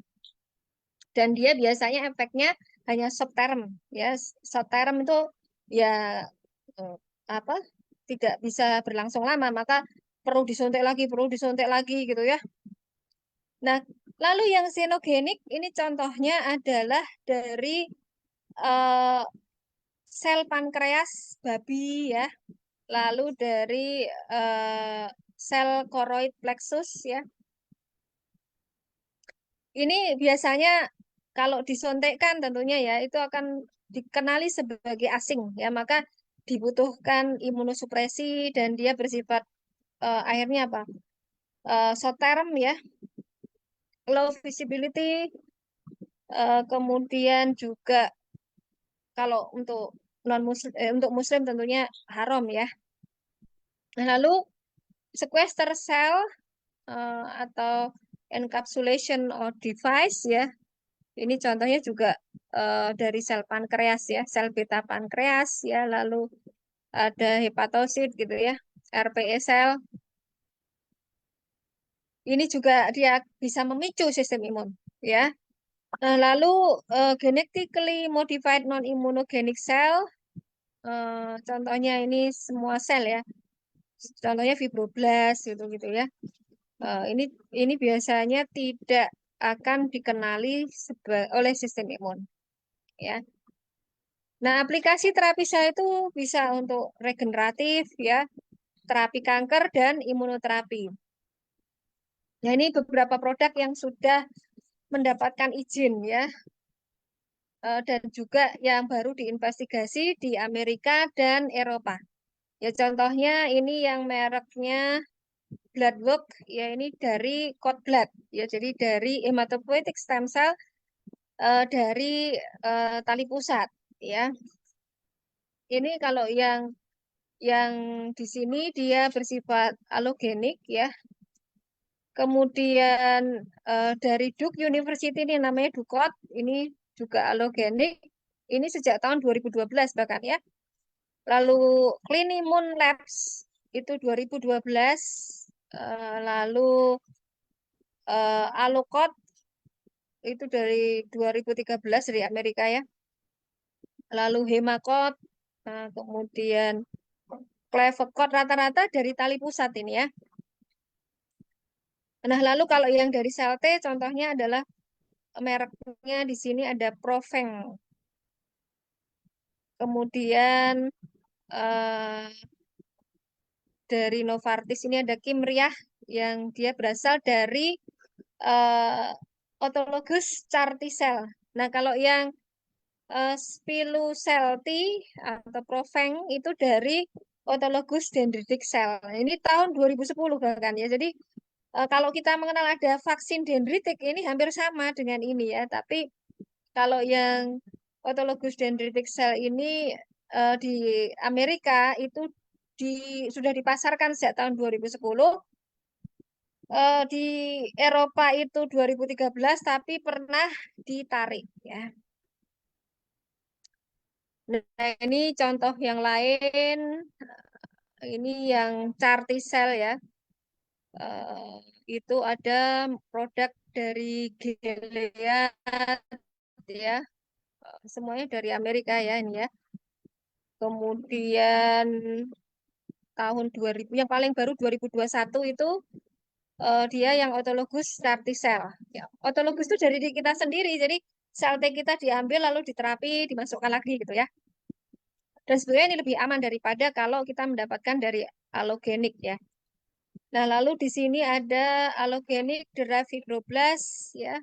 Dan dia biasanya efeknya hanya short term ya. Short term itu ya eh, apa? Tidak bisa berlangsung lama, maka perlu disuntik lagi gitu ya. Nah, lalu yang xenogenik ini contohnya adalah dari eh, sel pankreas babi ya, lalu dari eh, sel choroid plexus ya. Ini biasanya kalau disuntikkan tentunya ya itu akan dikenali sebagai asing ya, maka dibutuhkan imunosupresi dan dia bersifat akhirnya apa? Short term ya, low visibility, kemudian juga kalau untuk non muslim untuk muslim tentunya haram ya. Nah, lalu sequester cell atau encapsulation or device ya. Ini contohnya juga dari sel pankreas ya, sel beta pankreas ya, lalu ada hepatosit gitu ya, RPE sel. Ini juga dia bisa memicu sistem imun ya. Nah, lalu genetically modified non-immunogenic cell, contohnya ini semua sel ya, contohnya fibroblast gitu-gitu ya. Ini biasanya tidak akan dikenali oleh sistem imun ya. Nah, aplikasi terapi sel itu bisa untuk regeneratif ya, terapi kanker dan imunoterapi. Nah, ini beberapa produk yang sudah mendapatkan izin ya, dan juga yang baru diinvestigasi di Amerika dan Eropa. Ya contohnya ini yang mereknya Bloodwork ya, ini dari cord blood ya, jadi dari hematopoietic stem cell dari tali pusat ya. Ini kalau yang di sini dia bersifat alogenik ya. Kemudian dari Duke University ini namanya Dukot, ini juga alogenik. Ini sejak tahun 2012 bahkan ya. Lalu Clinimun Labs itu 2012. Lalu Alocot itu dari 2013 dari Amerika ya. Lalu Hemakot, kemudian Clevecot, rata-rata dari tali pusat ini ya. Nah, lalu kalau yang dari sel T contohnya adalah mereknya di sini ada Proveng. Kemudian eh, dari Novartis ini ada Kimriah yang dia berasal dari eh, autologous CAR T-cell. Nah, kalau yang Spilucelti atau Proveng itu dari autologous dendritic cell. Ini tahun 2010 bahkan ya. Jadi kalau kita mengenal ada vaksin dendritik ini hampir sama dengan ini ya. Tapi kalau yang autologous dendritic cell ini di Amerika itu di, sudah dipasarkan sejak tahun 2010. Di Eropa itu 2013 tapi pernah ditarik ya. Nah, ini contoh yang lain. Ini yang CAR T-cell ya. Eh, itu ada produk dari Gilead ya, semuanya dari Amerika ya ini ya. Kemudian tahun 2000 yang paling baru 2021 itu dia yang autologous CAR T-cell. Ya, autologous itu dari diri kita sendiri. Jadi sel T kita diambil lalu diterapi, dimasukkan lagi gitu ya. Dan sebenarnya ini lebih aman daripada kalau kita mendapatkan dari allogenik ya. Nah, lalu di sini ada allogeneic derived fibroblast ya.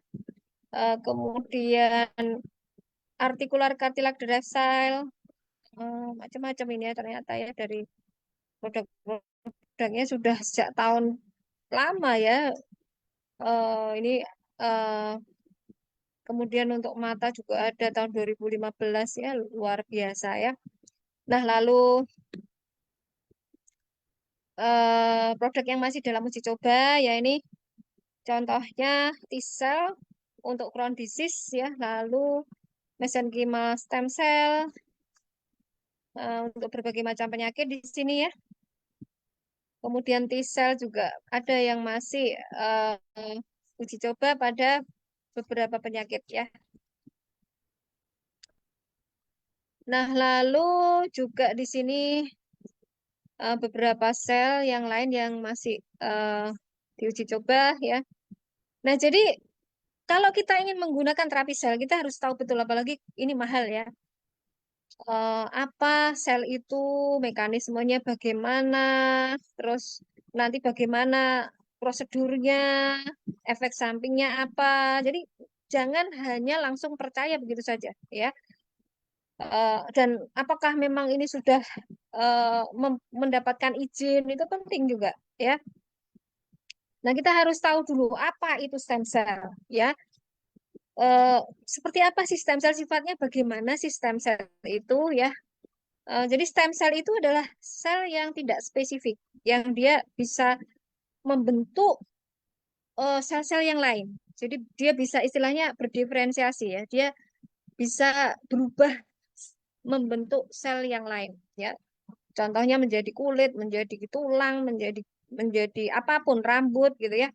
Kemudian articular cartilage derived cell, macam-macam ini ya ternyata ya dari produk-produknya sudah sejak tahun lama ya. Ini eh, kemudian untuk mata juga ada tahun 2015 ya, luar biasa ya. Nah, lalu produk yang masih dalam uji coba ya ini contohnya T-cell untuk Crohn disease ya, lalu mesenchymal stem cell untuk berbagai macam penyakit di sini ya. Kemudian T-cell juga ada yang masih uji coba pada beberapa penyakit ya. Nah, lalu juga di sini beberapa sel yang lain yang masih diuji coba ya. Nah, jadi kalau kita ingin menggunakan terapi sel, kita harus tahu betul, apalagi ini mahal ya. Apa sel itu, mekanismenya bagaimana, terus nanti bagaimana prosedurnya, efek sampingnya apa. Jadi jangan hanya langsung percaya begitu saja ya. Dan apakah memang ini sudah mendapatkan izin itu penting juga ya. Nah, kita harus tahu dulu apa itu stem cell ya. Eh, Seperti apa sih stem cell, sifatnya bagaimana sih stem cell itu ya. Jadi stem cell itu adalah sel yang tidak spesifik, yang dia bisa membentuk sel-sel yang lain. Jadi dia bisa istilahnya berdiferensiasi ya. Dia bisa berubah membentuk sel yang lain ya. Contohnya menjadi kulit, menjadi tulang, menjadi menjadi apapun, rambut gitu ya.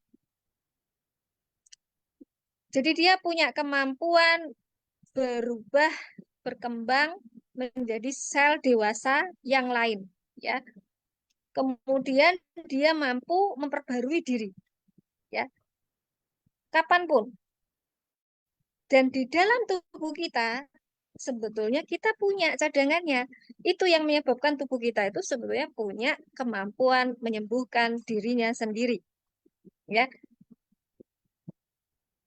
Jadi dia punya kemampuan berubah, berkembang menjadi sel dewasa yang lain ya. Kemudian dia mampu memperbarui diri ya, kapanpun. Dan di dalam tubuh kita sebetulnya kita punya cadangannya. Itu yang menyebabkan tubuh kita itu sebetulnya punya kemampuan menyembuhkan dirinya sendiri ya.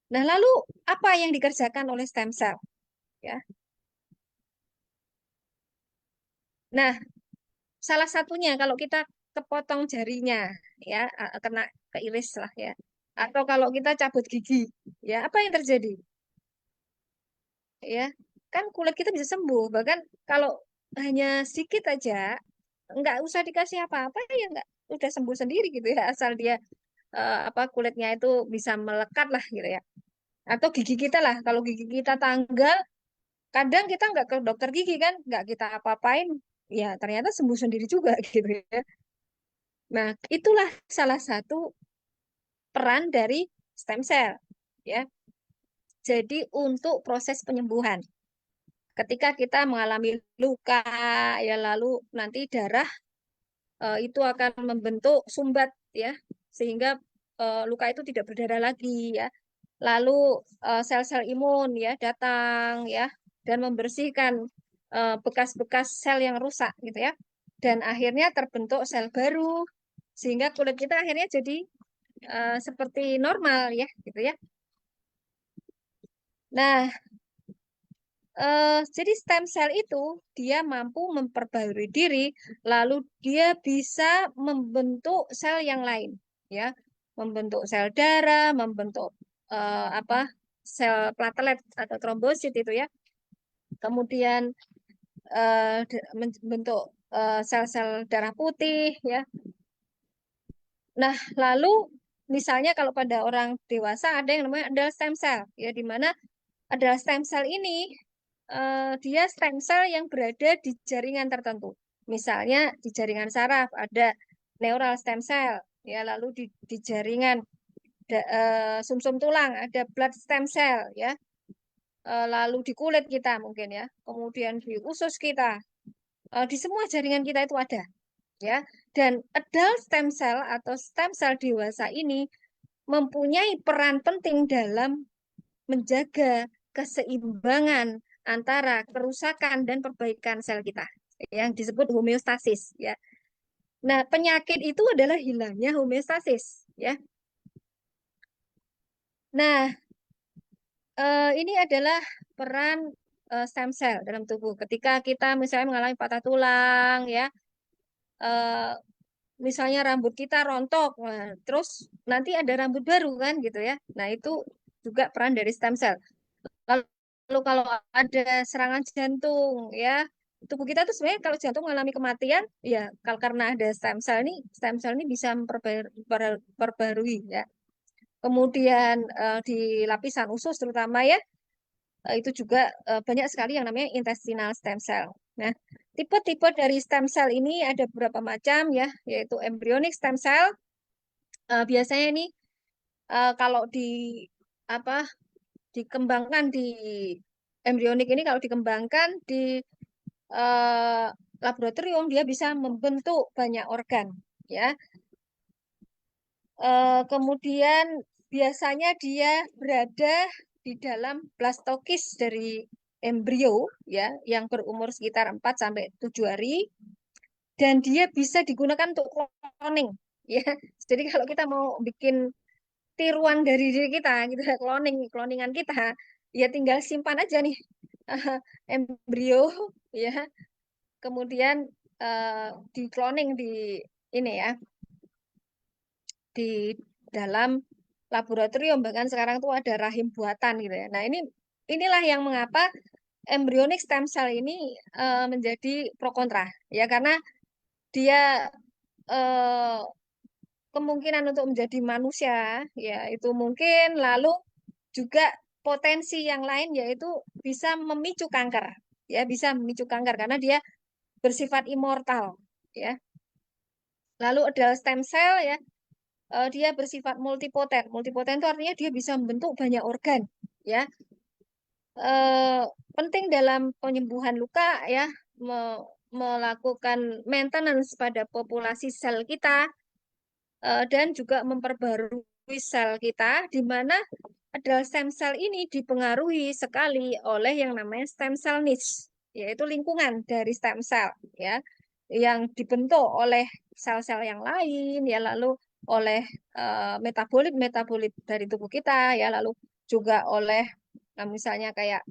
Nah, lalu apa yang dikerjakan oleh stem cell ya? Nah, salah satunya kalau kita kepotong jarinya ya, kena keiris lah ya. Atau kalau kita cabut gigi, ya apa yang terjadi? Ya, kan kulit kita bisa sembuh. Bahkan kalau hanya sedikit aja, nggak usah dikasih apa-apa ya nggak udah sembuh sendiri gitu ya, asal dia apa kulitnya itu bisa melekat lah gitu ya. Atau gigi kita lah, kalau gigi kita tanggal, kadang kita nggak ke dokter gigi kan, nggak kita apa-apain, ya ternyata sembuh sendiri juga gitu ya. Nah, itulah salah satu peran dari stem cell ya. Jadi untuk proses penyembuhan. Ketika kita mengalami luka, ya lalu nanti darah itu akan membentuk sumbat ya, sehingga luka itu tidak berdarah lagi ya. Lalu sel-sel imun ya datang ya dan membersihkan bekas-bekas sel yang rusak gitu ya. Dan akhirnya terbentuk sel baru sehingga kulit kita akhirnya jadi seperti normal ya gitu ya. Nah, jadi stem cell itu dia mampu memperbarui diri, lalu dia bisa membentuk sel yang lain, ya, membentuk sel darah, membentuk apa sel platelet atau trombosit itu ya, kemudian membentuk sel-sel darah putih, ya. Nah, lalu misalnya kalau pada orang dewasa ada yang namanya adalah stem cell, ya, di mana adalah stem cell ini dia stem cell yang berada di jaringan tertentu. Misalnya di jaringan saraf ada neural stem cell, ya, lalu di jaringan sumsum tulang ada blood stem cell, ya. Lalu di kulit kita mungkin ya, kemudian di usus kita, di semua jaringan kita itu ada, ya. Dan adult stem cell atau stem cell dewasa ini mempunyai peran penting dalam menjaga keseimbangan antara kerusakan dan perbaikan sel kita yang disebut homeostasis, ya. Nah, penyakit itu adalah hilangnya homeostasis, ya. Nah, ini adalah peran stem cell dalam tubuh. Ketika kita misalnya mengalami patah tulang, ya, eh, misalnya rambut kita rontok, nah, terus nanti ada rambut baru kan, gitu ya. Nah, itu juga peran dari stem cell. Lalu kalau ada serangan jantung, ya, tubuh kita tuh sebenarnya kalau jantung mengalami kematian, ya, kalau karena ada stem cell ini bisa memperbarui, ya. Kemudian di lapisan usus terutama, ya, itu juga banyak sekali yang namanya intestinal stem cell. Nah, tipe-tipe dari stem cell ini ada beberapa macam, ya, yaitu embryonic stem cell. Biasanya ini kalau apa dikembangkan di embrionik ini, kalau dikembangkan di eh, laboratorium, dia bisa membentuk banyak organ, ya. Kemudian biasanya dia berada di dalam blastokis dari embrio, ya, yang berumur sekitar 4 sampai 7 hari, dan dia bisa digunakan untuk cloning, ya. Jadi kalau kita mau bikin tiruan dari diri kita gitu, cloningan kita, ya tinggal simpan aja nih embrio, ya, kemudian eh, di cloning di ini, ya, di dalam laboratorium. Bahkan sekarang tuh ada rahim buatan gitu ya. Nah, inilah yang mengapa embryonic stem cell ini menjadi pro kontra, ya, karena dia eh, kemungkinan untuk menjadi manusia, ya, itu mungkin, lalu juga potensi yang lain yaitu bisa memicu kanker, ya, bisa memicu kanker karena dia bersifat immortal, ya. Lalu adalah stem cell, ya, dia bersifat multipoten. Multipoten itu artinya dia bisa membentuk banyak organ, ya. Eh, Penting dalam penyembuhan luka, ya, melakukan maintenance pada populasi sel kita, dan juga memperbarui sel kita, di mana adalah stem cell ini dipengaruhi sekali oleh yang namanya stem cell niche, yaitu lingkungan dari stem cell, ya, yang dibentuk oleh sel-sel yang lain, ya, lalu oleh metabolit-metabolit dari tubuh kita, ya, lalu juga oleh misalnya kayak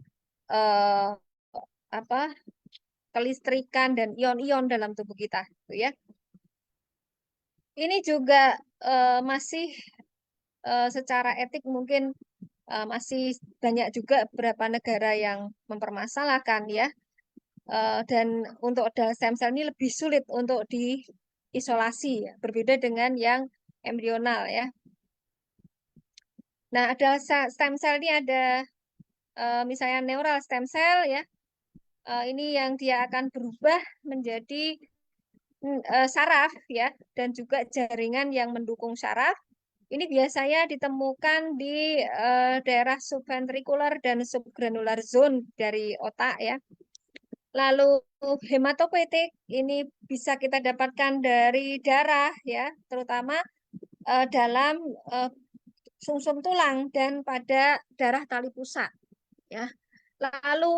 eh, apa kelistrikan dan ion-ion dalam tubuh kita, gitu ya. Ini juga masih secara etik mungkin masih banyak juga beberapa negara yang mempermasalahkan, ya. Dan untuk adult stem cell ini lebih sulit untuk diisolasi, ya, berbeda dengan yang embrional, ya. Nah, ada stem cell ini ada misalnya neural stem cell, ya. Ini yang dia akan berubah menjadi saraf, ya, dan juga jaringan yang mendukung saraf. Ini biasanya ditemukan di daerah subventrikular dan subgranular zone dari otak, ya. Lalu hematopoietik ini bisa kita dapatkan dari darah, ya, terutama dalam eh, sumsum tulang dan pada darah tali pusat, ya. Lalu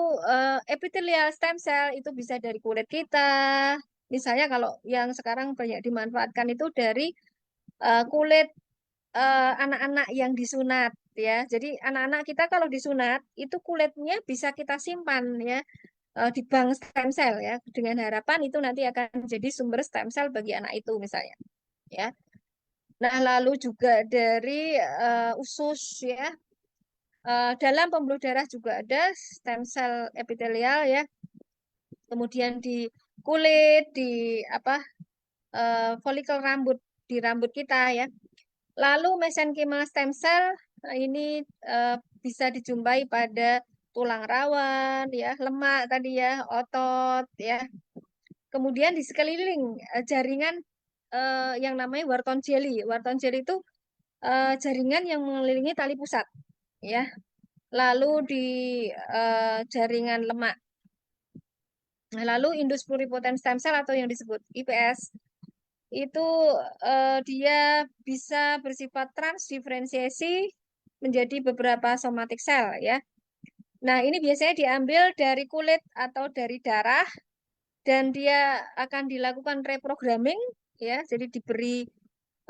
epithelial stem cell itu bisa dari kulit kita. Misalnya kalau yang sekarang banyak dimanfaatkan itu dari kulit anak-anak yang disunat, ya. Jadi anak-anak kita kalau disunat itu kulitnya bisa kita simpan, ya, di bank stem cell, ya, dengan harapan itu nanti akan menjadi sumber stem cell bagi anak itu misalnya, ya. Nah, lalu juga dari usus, ya. Dalam pembuluh darah juga ada stem cell epitelial, ya. Kemudian di kulit, di apa folikel rambut di rambut kita, ya. Lalu mesenchymal stem cell ini eh, bisa dijumpai pada tulang rawan, ya, lemak tadi, ya, otot, ya. Kemudian di sekeliling jaringan yang namanya Wharton jelly. Wharton jelly itu jaringan yang mengelilingi tali pusat, ya. Lalu di jaringan lemak. Nah, lalu indus pluripotent stem cell atau yang disebut IPS itu dia bisa bersifat transdiferensiasi menjadi beberapa somatic cell, ya. Nah, ini biasanya diambil dari kulit atau dari darah dan dia akan dilakukan reprogramming, ya. Jadi diberi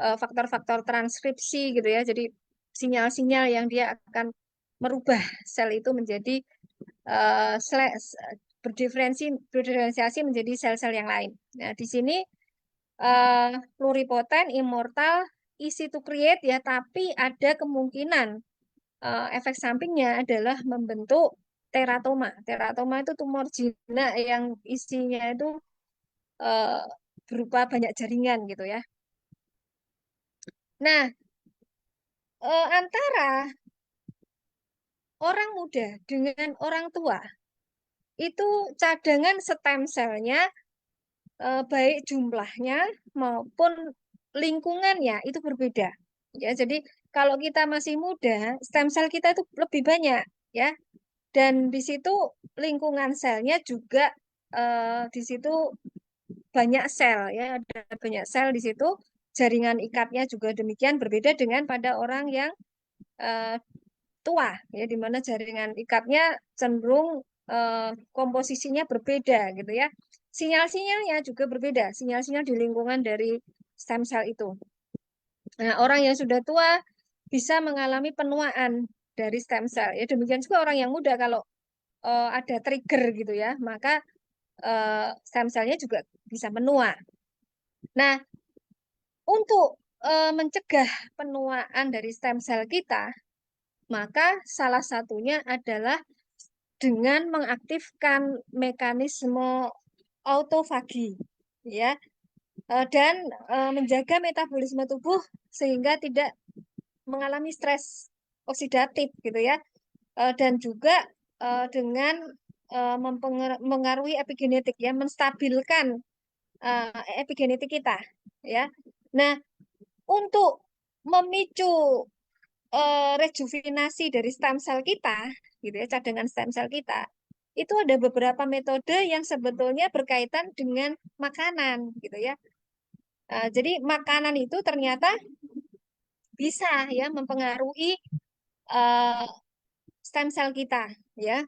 faktor-faktor transkripsi gitu ya. Jadi sinyal-sinyal yang dia akan merubah sel itu menjadi eh, sele- berdiferensiasi menjadi sel-sel yang lain. Nah, di sini pluripotent, immortal, easy to create ya, tapi ada kemungkinan efek sampingnya adalah membentuk teratoma. Teratoma itu tumor jinak yang isinya itu eh, berupa banyak jaringan gitu ya. Nah, antara orang muda dengan orang tua itu cadangan stem cell-nya baik jumlahnya maupun lingkungannya itu berbeda. Ya, jadi kalau kita masih muda, stem cell kita itu lebih banyak ya. Dan di situ lingkungan selnya juga di situ banyak sel ya, ada banyak sel di situ. Jaringan ikatnya juga demikian berbeda dengan pada orang yang eh, tua ya, di mana jaringan ikatnya cenderung komposisinya berbeda gitu ya. Sinyal-sinyalnya juga berbeda, sinyal-sinyal di lingkungan dari stem cell itu. Nah, orang yang sudah tua bisa mengalami penuaan dari stem cell. Ya, demikian juga orang yang muda kalau ada trigger gitu ya, maka stem cell-nya juga bisa menua. Nah, untuk mencegah penuaan dari stem cell kita, maka salah satunya adalah dengan mengaktifkan mekanisme autofagi, ya, dan menjaga metabolisme tubuh sehingga tidak mengalami stres oksidatif gitu ya. Dan juga dengan mempengaruhi epigenetik ya, menstabilkan epigenetik kita ya. Nah, untuk memicu rejuvenasi dari stem cell kita gitu ya, cadangan stem cell kita itu ada beberapa metode yang sebetulnya berkaitan dengan makanan gitu ya. Jadi makanan itu ternyata bisa ya mempengaruhi eh, stem cell kita ya,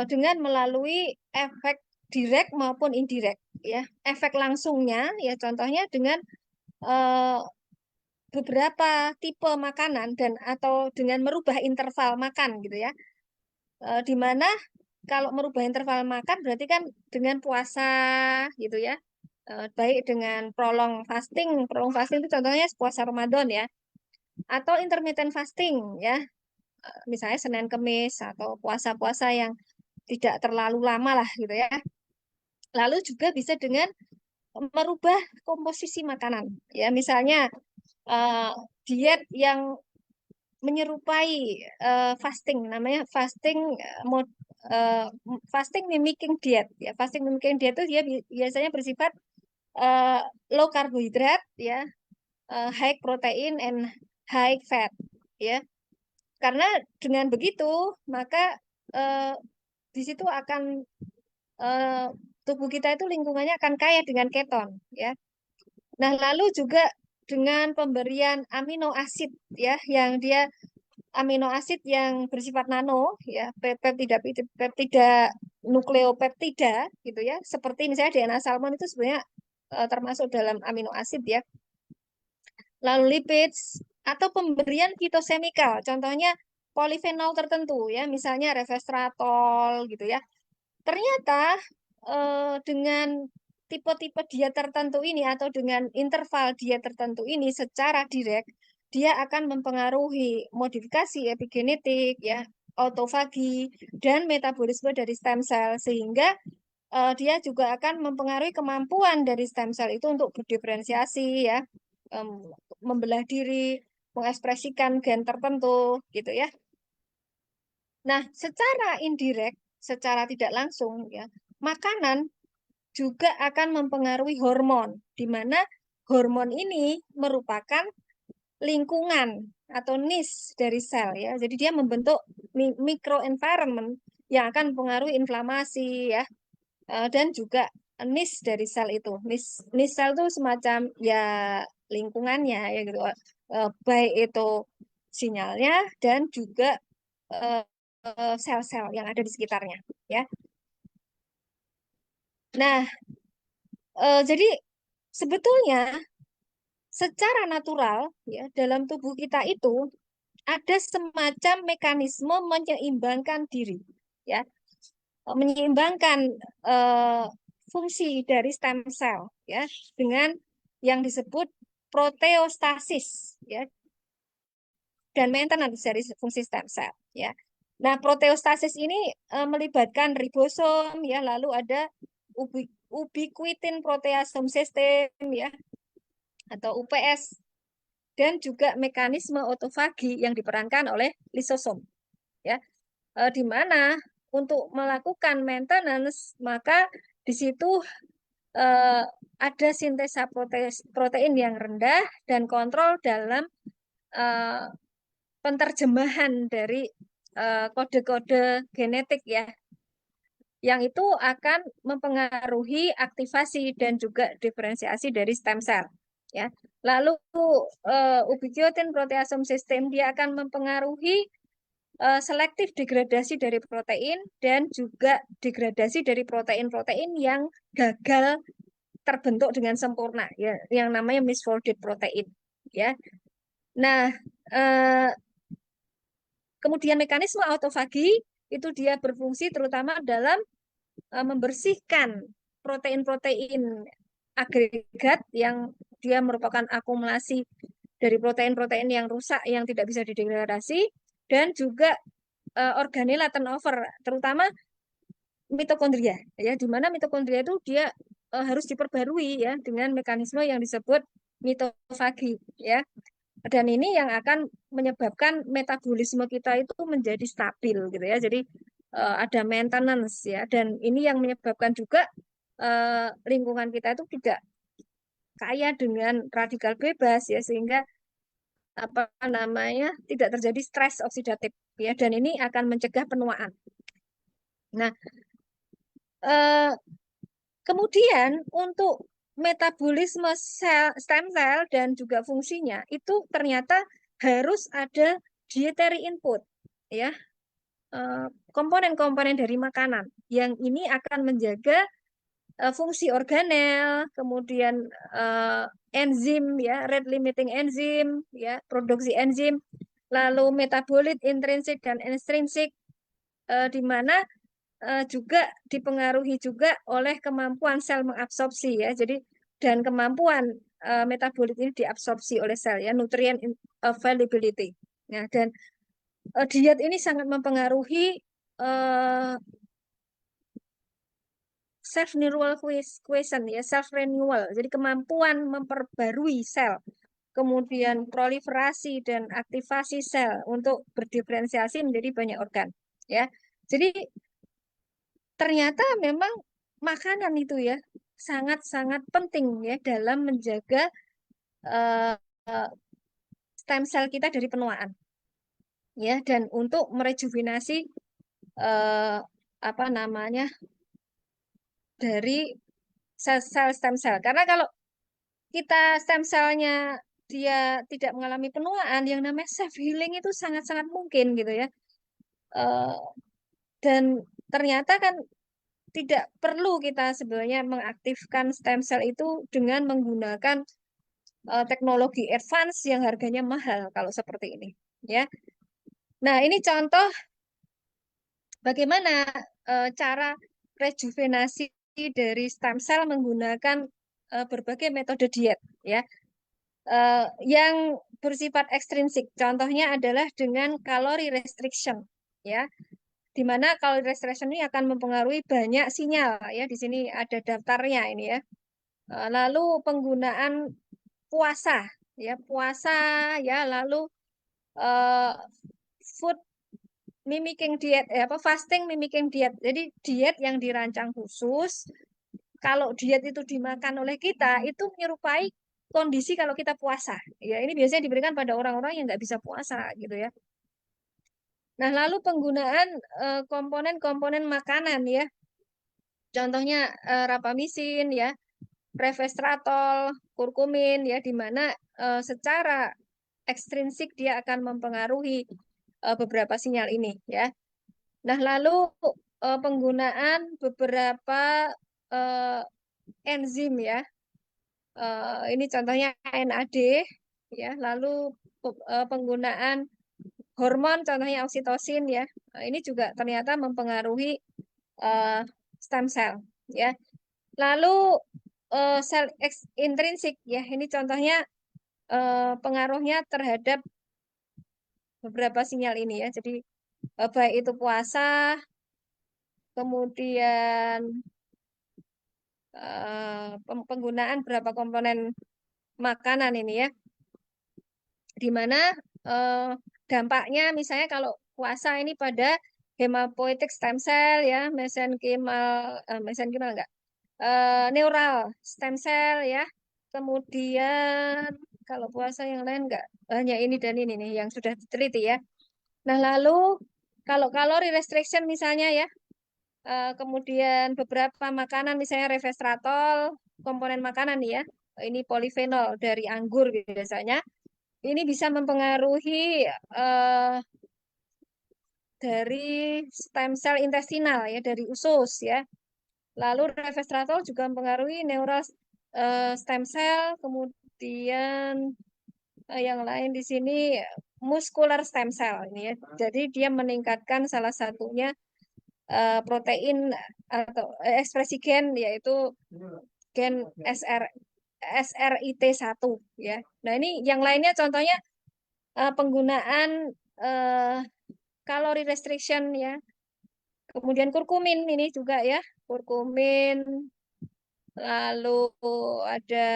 dengan melalui efek direct maupun indirect ya. Efek langsungnya ya contohnya dengan eh, beberapa tipe makanan dan atau dengan merubah interval makan gitu ya. Di mana kalau merubah interval makan berarti kan dengan puasa gitu ya. Baik dengan prolong fasting itu contohnya puasa Ramadan ya, atau intermittent fasting ya, misalnya Senin Kemis atau puasa-puasa yang tidak terlalu lama lah gitu ya. Lalu juga bisa dengan merubah komposisi makanan ya, misalnya eh, diet yang menyerupai fasting, namanya fasting eh, fasting mimicking diet ya. Fasting mimicking diet itu dia biasanya bersifat eh, low karbohidrat ya, high protein and high fat ya. Karena dengan begitu maka eh, di situ akan eh, tubuh kita itu lingkungannya akan kaya dengan keton ya. Nah, lalu juga dengan pemberian amino asid ya, yang dia amino asid yang bersifat nano ya, peptida peptida nukleopeptida gitu ya, seperti misalnya DNA salmon itu sebenarnya termasuk dalam amino asid ya. Lalu lipids atau pemberian fitosemikal, contohnya polifenol tertentu ya, misalnya resveratrol gitu ya. Ternyata dengan tipe-tipe diet tertentu ini atau dengan interval diet tertentu ini secara direct dia akan mempengaruhi modifikasi epigenetik ya, autofagi dan metabolisme dari stem cell sehingga dia juga akan mempengaruhi kemampuan dari stem cell itu untuk berdiferensiasi ya, em, membelah diri, mengekspresikan gen tertentu gitu ya. Nah, secara indirect, secara tidak langsung ya, makanan juga akan mempengaruhi hormon, di mana hormon ini merupakan lingkungan atau niche dari sel ya. Jadi dia membentuk microenvironment yang akan mempengaruhi inflamasi ya, dan juga niche dari sel itu. Niche sel itu semacam ya lingkungannya ya gitu. Baik itu sinyalnya dan juga eh, sel-sel yang ada di sekitarnya ya. Nah, jadi sebetulnya secara natural ya dalam tubuh kita itu ada semacam mekanisme menyeimbangkan diri ya. Menyeimbangkan eh, fungsi dari stem cell ya dengan yang disebut proteostasis ya dan maintenance dari fungsi stem cell ya. Nah, proteostasis ini melibatkan ribosom ya, lalu ada ubiquitin proteasome system ya atau UPS dan juga mekanisme otofagi yang diperankan oleh lisosom ya. Di mana untuk melakukan maintenance maka di situ eh, ada sintesa protein yang rendah dan kontrol dalam eh, penterjemahan dari kode-kode genetik ya, yang itu akan mempengaruhi aktivasi dan juga diferensiasi dari stem cell ya. Lalu ubiquitin proteasome system dia akan mempengaruhi selektif degradasi dari protein dan juga degradasi dari protein-protein yang gagal terbentuk dengan sempurna ya, yang namanya misfolded protein ya. Nah, eh, kemudian mekanisme autofagi itu dia berfungsi terutama dalam membersihkan protein-protein agregat yang dia merupakan akumulasi dari protein-protein yang rusak yang tidak bisa didegradasi dan juga organela turnover terutama mitokondria ya, di mana mitokondria itu dia harus diperbarui ya dengan mekanisme yang disebut mitofagi ya, dan ini yang akan menyebabkan metabolisme kita itu menjadi stabil gitu ya. Jadi ada maintenance ya, dan ini yang menyebabkan juga lingkungan kita itu tidak kaya dengan radikal bebas ya, sehingga apa namanya tidak terjadi stres oksidatif ya, dan ini akan mencegah penuaan. Nah, eh, kemudian untuk metabolisme stem cell dan juga fungsinya itu ternyata harus ada dietary input ya, eh, komponen-komponen dari makanan yang ini akan menjaga fungsi organel, kemudian eh, enzim ya, rate limiting enzim ya, produksi enzim, lalu metabolit intrinsik dan ekstrinsik, di mana juga dipengaruhi juga oleh kemampuan sel mengabsorpsi ya. Jadi dan kemampuan metabolit ini diabsorpsi oleh sel ya, nutrient availability. Nah, dan diet ini sangat mempengaruhi uh, self renewal quotient ya, self renewal. Jadi kemampuan memperbarui sel, kemudian proliferasi dan aktivasi sel untuk berdiferensiasi menjadi banyak organ ya. Jadi ternyata memang makanan itu ya sangat-sangat penting ya dalam menjaga eh, eh, stem cell kita dari penuaan ya, dan untuk merejuvenasi eh, apa namanya dari sel-sel stem cell. Karena kalau kita stem cellnya dia tidak mengalami penuaan, yang namanya self healing itu sangat-sangat mungkin gitu ya. Eh, dan ternyata kan tidak perlu kita sebenarnya mengaktifkan stem cell itu dengan menggunakan teknologi advance yang harganya mahal kalau seperti ini ya. Nah, ini contoh bagaimana cara rejuvenasi dari stem cell menggunakan berbagai metode diet ya. Yang bersifat ekstrinsik contohnya adalah dengan kalori restriction ya, di mana kalori restriction ini akan mempengaruhi banyak sinyal ya. Di sini ada daftarnya ini ya. Lalu penggunaan puasa ya, puasa ya, lalu eh, food mimicking diet apa fasting mimicking diet. Jadi diet yang dirancang khusus kalau diet itu dimakan oleh kita itu menyerupai kondisi kalau kita puasa. Ya, ini biasanya diberikan pada orang-orang yang nggak bisa puasa gitu ya. Nah, lalu penggunaan komponen-komponen makanan ya. Contohnya rapamisin ya, resveratrol, kurkumin ya, di mana secara ekstrinsik dia akan mempengaruhi beberapa sinyal ini ya. Nah, lalu penggunaan beberapa eh, enzim ya. Ini contohnya NAD ya. Lalu penggunaan hormon contohnya oksitosin ya. Ini juga ternyata mempengaruhi eh, stem cell ya. Lalu sel intrinsik ya. Ini contohnya pengaruhnya terhadap beberapa sinyal ini ya. Jadi baik itu puasa, kemudian penggunaan berapa komponen makanan ini ya, di mana eh, dampaknya misalnya kalau puasa ini pada hematopoietic stem cell ya, mesenkimal enggak, neural stem cell ya, kemudian kalau puasa yang lain enggak, hanya ini dan ini nih yang sudah diteliti ya. Nah lalu kalau kalori restriction misalnya ya, kemudian beberapa makanan misalnya resveratrol, komponen makanan nih ya, ini polifenol dari anggur biasanya, ini bisa mempengaruhi eh, dari stem cell intestinal ya, dari usus ya. Lalu resveratrol juga mempengaruhi neural stem cell, kemudian yang lain di sini muscular stem cell ini ya. Jadi dia meningkatkan salah satunya protein atau ekspresi gen yaitu gen SRIT1 ya. Nah, ini yang lainnya contohnya penggunaan eh, kalori restriction ya. Kemudian kurkumin ini juga ya. Kurkumin, lalu ada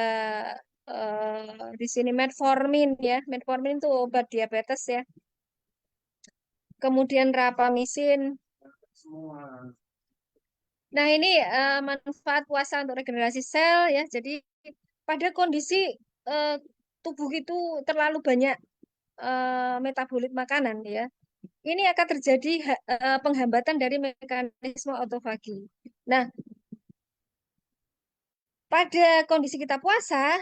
di sini metformin ya. Metformin itu obat diabetes ya. Kemudian rapamisin. Nah, ini manfaat puasa untuk regenerasi sel ya. Jadi pada kondisi eh, tubuh itu terlalu banyak metabolit makanan ya. Ini akan terjadi penghambatan dari mekanisme autofagi. Nah, pada kondisi kita puasa,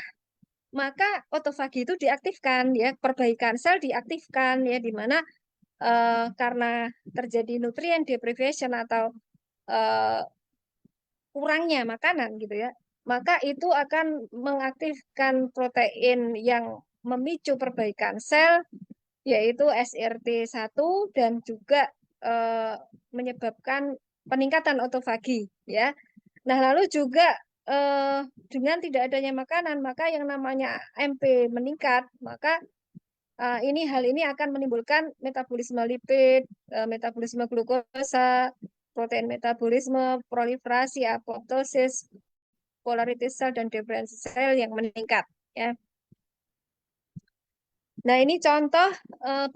maka autofagi itu diaktifkan ya, perbaikan sel diaktifkan ya, di mana karena terjadi nutrient deprivation atau eh, kurangnya makanan gitu ya, maka itu akan mengaktifkan protein yang memicu perbaikan sel yaitu SRT1 dan juga eh, menyebabkan peningkatan autofagi ya. Nah, lalu juga eh, dengan tidak adanya makanan, maka yang namanya AMP meningkat, maka hal ini akan menimbulkan metabolisme lipid, metabolisme glukosa, protein metabolisme, proliferasi, apoptosis, polaritis sel dan diferensi sel yang meningkat ya. Nah, ini contoh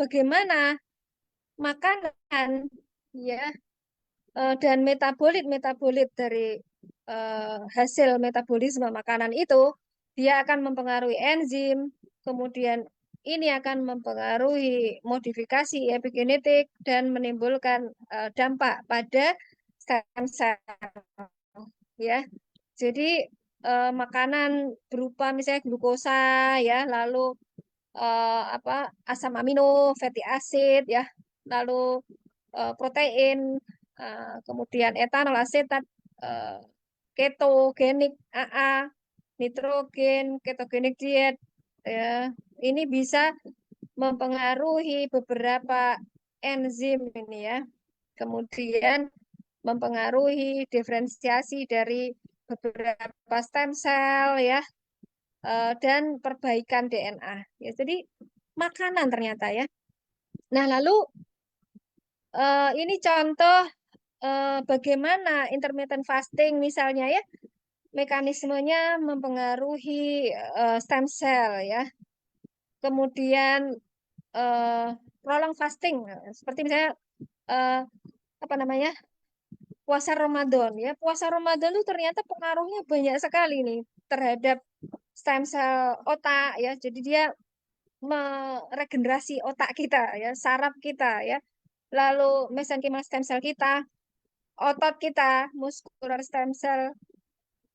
bagaimana makanan ya dan metabolit dari hasil metabolisme makanan itu dia akan mempengaruhi enzim, kemudian ini akan mempengaruhi modifikasi epigenetik dan menimbulkan dampak pada stem cell ya. Jadi makanan berupa misalnya glukosa ya, lalu apa asam amino, fatty acid ya, lalu protein, kemudian etanol, asetat, eh, ketogenik AA, nitrogen, ketogenik diet ya. Ini bisa mempengaruhi beberapa enzim ini ya. Kemudian mempengaruhi diferensiasi dari beberapa stem cell ya, dan perbaikan DNA. Ya, jadi makanan ternyata ya. Nah, lalu ini contoh bagaimana intermittent fasting misalnya ya, mekanismenya mempengaruhi stem cell ya. Kemudian eh, prolong fasting, seperti misalnya eh, apa namanya puasa Ramadan ya. Puasa Ramadan itu ternyata pengaruhnya banyak sekali nih terhadap stem cell otak ya. Jadi dia meregenerasi otak kita ya, saraf kita ya. Lalu mesenchymal stem cell kita, otot kita, muscular stem cell,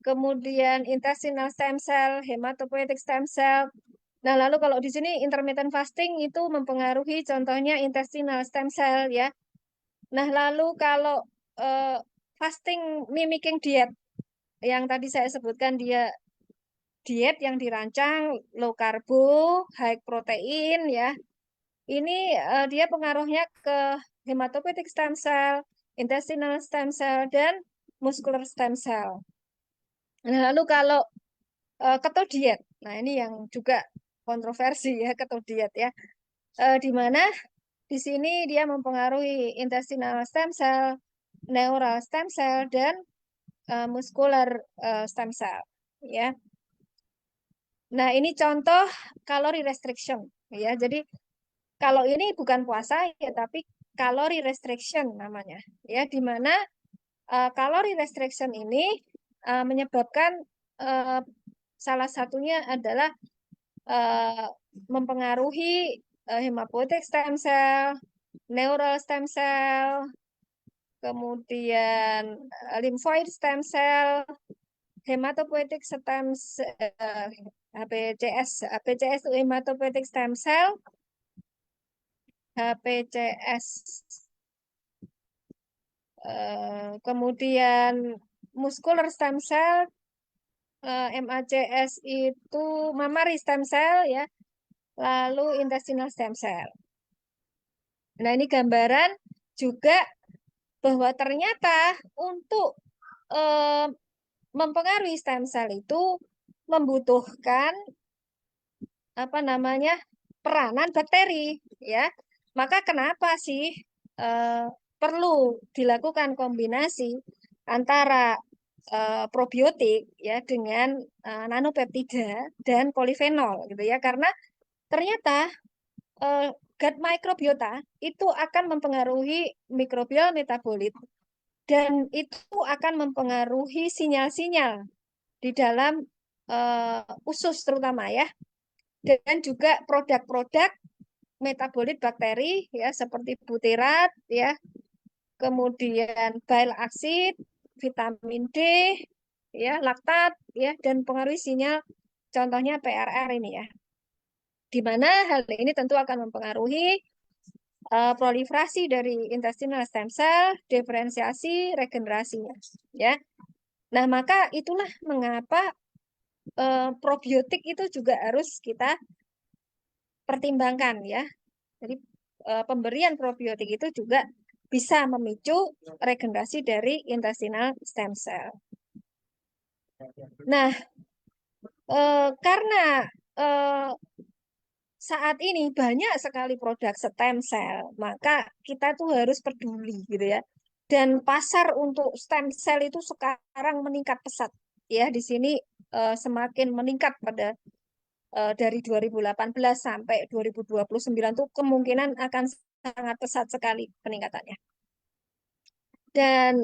kemudian intestinal stem cell, hematopoietic stem cell. Nah, lalu kalau di sini intermittent fasting itu mempengaruhi contohnya intestinal stem cell ya. Nah, lalu kalau eh, fasting mimicking diet yang tadi saya sebutkan, dia diet yang dirancang low karbo, high protein ya. Ini dia pengaruhnya ke hematopoietic stem cell, intestinal stem cell dan muscular stem cell. Nah, lalu kalau keto diet, nah ini yang juga kontroversi ya keto diet ya. Di mana di sini dia mempengaruhi intestinal stem cell, neural stem cell dan muscular stem cell ya. Nah, ini contoh kalori restriction ya. Jadi kalau ini bukan puasa ya, tapi kalori restriction namanya ya, di mana kalori restriction ini menyebabkan uh, salah satunya adalah uh, mempengaruhi hematopoietic stem cell, neural stem cell, kemudian lymphoid stem cell, hematopoietic stem HPCS, HPCS itu hematopoietic stem cell, HPCS, kemudian muscular stem cell, MACS itu mammary stem cell ya, lalu intestinal stem cell. Nah, ini gambaran juga bahwa ternyata untuk eh, mempengaruhi stem cell itu membutuhkan apa namanya peranan bakteri ya. Maka kenapa sih eh, perlu dilakukan kombinasi antara probiotik ya dengan nanopeptida dan polifenol gitu ya, karena ternyata eh, gut microbiota itu akan mempengaruhi mikrobial metabolit dan itu akan mempengaruhi sinyal-sinyal di dalam usus terutama ya, dan juga produk-produk metabolit bakteri ya seperti butirat ya, kemudian bile acid, vitamin D ya, laktat ya, dan pengaruh sinyal contohnya PRR ini ya. Di mana hal ini tentu akan mempengaruhi proliferasi dari intestinal stem cell, diferensiasi, regenerasinya ya. Nah, maka itulah mengapa probiotik itu juga harus kita pertimbangkan ya. Jadi pemberian probiotik itu juga bisa memicu regenerasi dari intestinal stem cell. Nah, karena eh, saat ini banyak sekali produk stem cell, maka kita tuh harus peduli gitu ya. Dan pasar untuk stem cell itu sekarang meningkat pesat ya. Di sini semakin meningkat pada dari 2018 sampai 2029 tuh kemungkinan akan sangat pesat sekali peningkatannya. Dan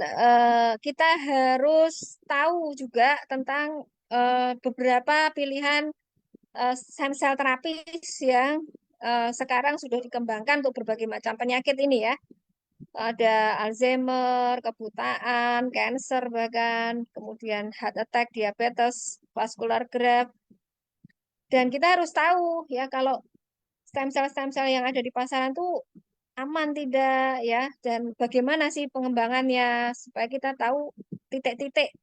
kita harus tahu juga tentang beberapa pilihan stem cell terapis yang sekarang sudah dikembangkan untuk berbagai macam penyakit ini ya. Ada Alzheimer, kebutaan, cancer bahkan, kemudian heart attack, diabetes, vascular graft. Dan kita harus tahu ya kalau stem cell yang ada di pasaran tuh aman tidak ya, dan bagaimana sih pengembangannya supaya kita tahu titik-titik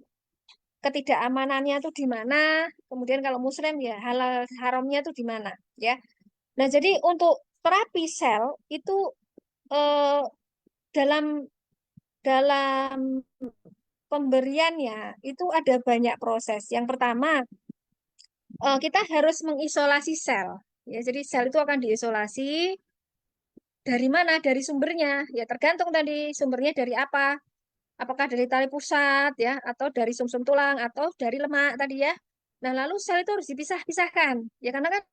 ketidakamanannya tuh di mana. Kemudian kalau muslim ya halal haramnya tuh di mana ya. Nah, jadi untuk terapi sel itu eh, dalam dalam pemberiannya itu ada banyak proses. Yang pertama, kita harus mengisolasi sel. Ya, jadi sel itu akan diisolasi dari mana? Dari sumbernya. Ya, tergantung tadi sumbernya dari apa. Apakah dari tali pusat ya, atau dari sumsum tulang, atau dari lemak tadi ya. Nah, lalu sel itu harus dipisah-pisahkan. Ya, karena kan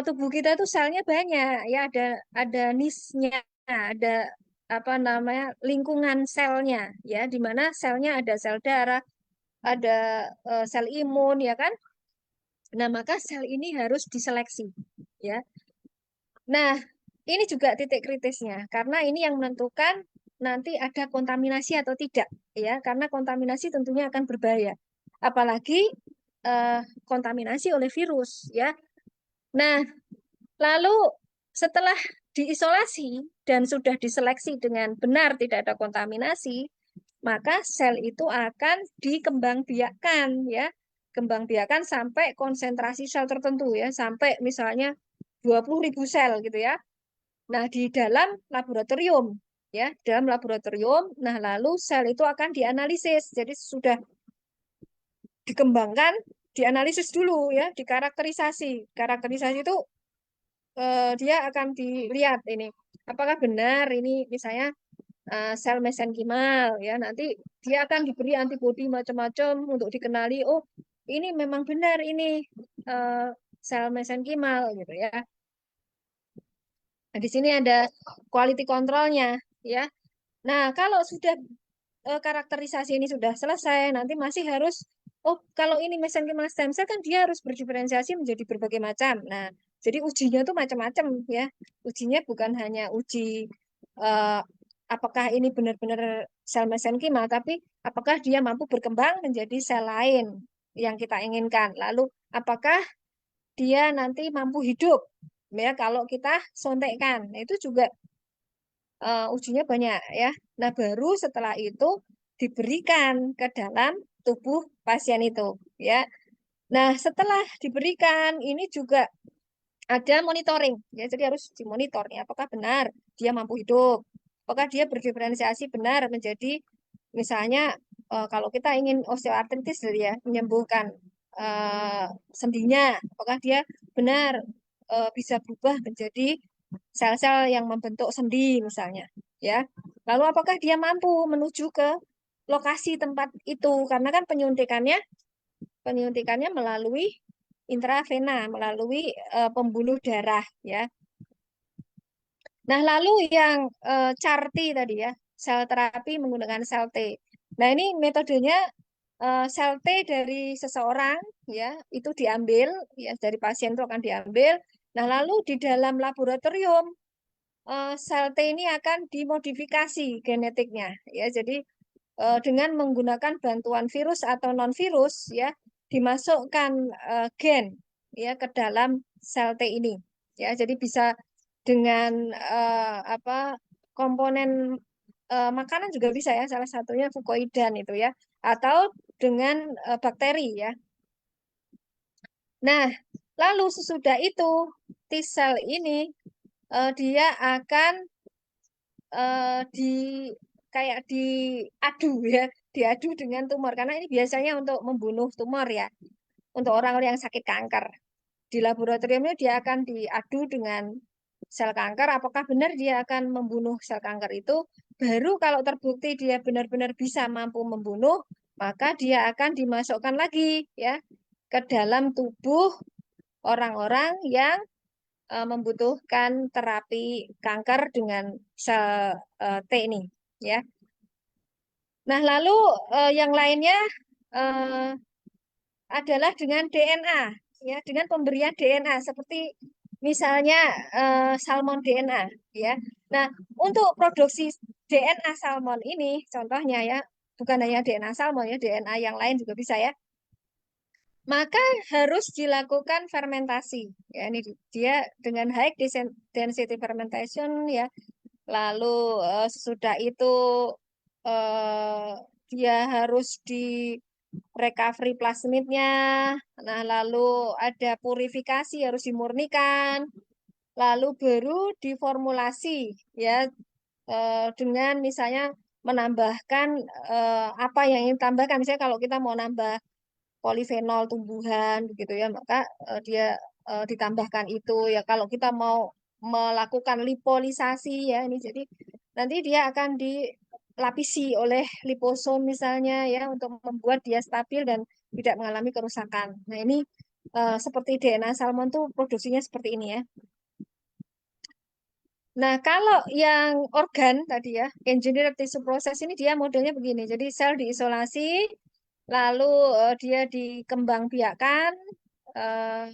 tubuh kita itu selnya banyak. Ya, ada nisnya, ada apa namanya lingkungan selnya ya, di mana selnya ada sel darah, ada sel imun ya kan, Nah, maka sel ini harus diseleksi, ya. Nah, ini juga titik kritisnya karena ini yang menentukan nanti ada kontaminasi atau tidak, ya. Karena kontaminasi tentunya akan berbahaya, apalagi eh, kontaminasi oleh virus, ya. Nah, lalu setelah diisolasi dan sudah diseleksi dengan benar tidak ada kontaminasi, maka sel itu akan dikembangbiakkan, ya. Kembangbiakkan sampai konsentrasi sel tertentu, ya, sampai misalnya 20.000 sel gitu, ya. Nah, di dalam laboratorium, ya, dalam laboratorium, nah lalu sel itu akan dianalisis. Jadi sudah dikembangkan, dianalisis dulu, ya, dikarakterisasi. Karakterisasi itu dia akan dilihat ini apakah benar ini misalnya sel mesenkimal, ya, nanti dia akan diberi antibodi macam-macam untuk dikenali, oh ini memang benar ini eh, sel mesenkimal gitu, ya. Nah, di sini ada quality controlnya, ya. Nah, kalau sudah karakterisasi ini sudah selesai, nanti masih harus, oh kalau ini mesenchymal stem cell kan dia harus berdiferensiasi menjadi berbagai macam. Nah, jadi ujinya tuh macam-macam, ya. Ujinya bukan hanya uji eh, apakah ini benar-benar sel mesenchymal, tapi apakah dia mampu berkembang menjadi sel lain yang kita inginkan. Lalu apakah dia nanti mampu hidup, ya, kalau kita suntikkan. Nah, itu juga ujinya banyak, ya. Nah, baru setelah itu diberikan ke dalam tubuh pasien itu, ya. Nah, setelah diberikan ini juga ada monitoring, ya. Jadi harus dimonitor nih, apakah benar dia mampu hidup, apakah dia berdiferensiasi benar menjadi misalnya kalau kita ingin osteoartritis jadi, ya, menyembuhkan eh, sendinya, apakah dia benar bisa berubah menjadi sel-sel yang membentuk sendi misalnya, ya. Lalu apakah dia mampu menuju ke lokasi tempat itu karena kan penyuntikannya melalui intravena, melalui pembuluh darah, ya. Nah, lalu yang CAR-T tadi, ya, sel terapi menggunakan sel T. Nah, ini metodenya sel T dari seseorang, ya, itu diambil, ya, dari pasien itu akan diambil. Nah, lalu di dalam laboratorium sel T ini akan dimodifikasi genetiknya, ya. Jadi dengan menggunakan bantuan virus atau non virus, ya, dimasukkan gen, ya, ke dalam sel T ini, ya. Jadi bisa dengan apa komponen makanan juga bisa, ya, salah satunya fukoidan itu, ya, atau dengan bakteri, ya. Nah, lalu sesudah itu T sel ini dia akan di kayak diadu, ya, diadu dengan tumor karena ini biasanya untuk membunuh tumor, ya, untuk orang-orang yang sakit kanker. Di laboratoriumnya dia akan diadu dengan sel kanker, apakah benar dia akan membunuh sel kanker itu. Baru kalau terbukti dia benar-benar bisa mampu membunuh, maka dia akan dimasukkan lagi, ya, ke dalam tubuh orang-orang yang membutuhkan terapi kanker dengan sel T ini, ya. Nah, lalu yang lainnya eh, adalah dengan DNA, ya, dengan pemberian DNA seperti misalnya salmon DNA, ya. Nah, untuk produksi DNA salmon ini contohnya, ya, bukan hanya DNA salmon, ya, DNA yang lain juga bisa, ya. Maka harus dilakukan fermentasi. Ya, ini dia dengan high density fermentation, ya. Lalu sesudah itu eh, dia harus di recovery plasmidnya. Nah, lalu ada purifikasi harus dimurnikan. Lalu baru diformulasi, ya, dengan misalnya menambahkan apa yang ingin tambahkan. Misalnya kalau kita mau nambah polifenol tumbuhan gitu, ya, maka dia ditambahkan itu, ya. Kalau kita mau melakukan lipolisasi, ya, ini jadi nanti dia akan dilapisi oleh liposom misalnya, ya, untuk membuat dia stabil dan tidak mengalami kerusakan. Nah, ini seperti DNA salmon tuh produksinya seperti ini, ya. Nah, kalau yang organ tadi, ya, engineered tissue process ini dia modelnya begini. Jadi sel diisolasi, lalu dia dikembangbiakkan, eh,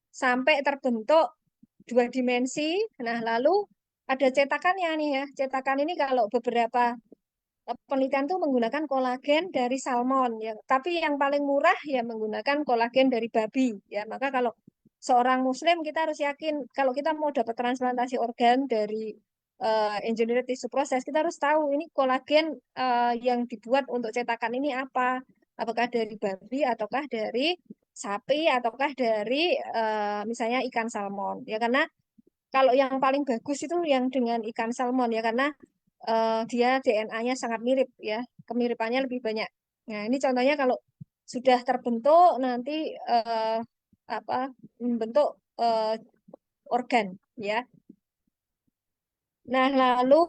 sampai terbentuk dua dimensi. Nah, lalu ada cetakannya nih ya. Cetakan ini kalau beberapa penelitian tuh menggunakan kolagen dari salmon ya. Tapi yang paling murah ya menggunakan kolagen dari babi ya. Maka kalau seorang muslim kita harus yakin kalau kita mau dapat transplantasi organ dari engineered tissue process, kita harus tahu ini kolagen yang dibuat untuk cetakan ini apa. Apakah dari babi ataukah dari sapi ataukah dari misalnya ikan salmon ya, karena kalau yang paling bagus itu yang dengan ikan salmon ya, karena dia DNA-nya sangat mirip ya, kemiripannya lebih banyak. Nah, ini contohnya kalau sudah terbentuk nanti eh, apa membentuk organ ya. Nah, lalu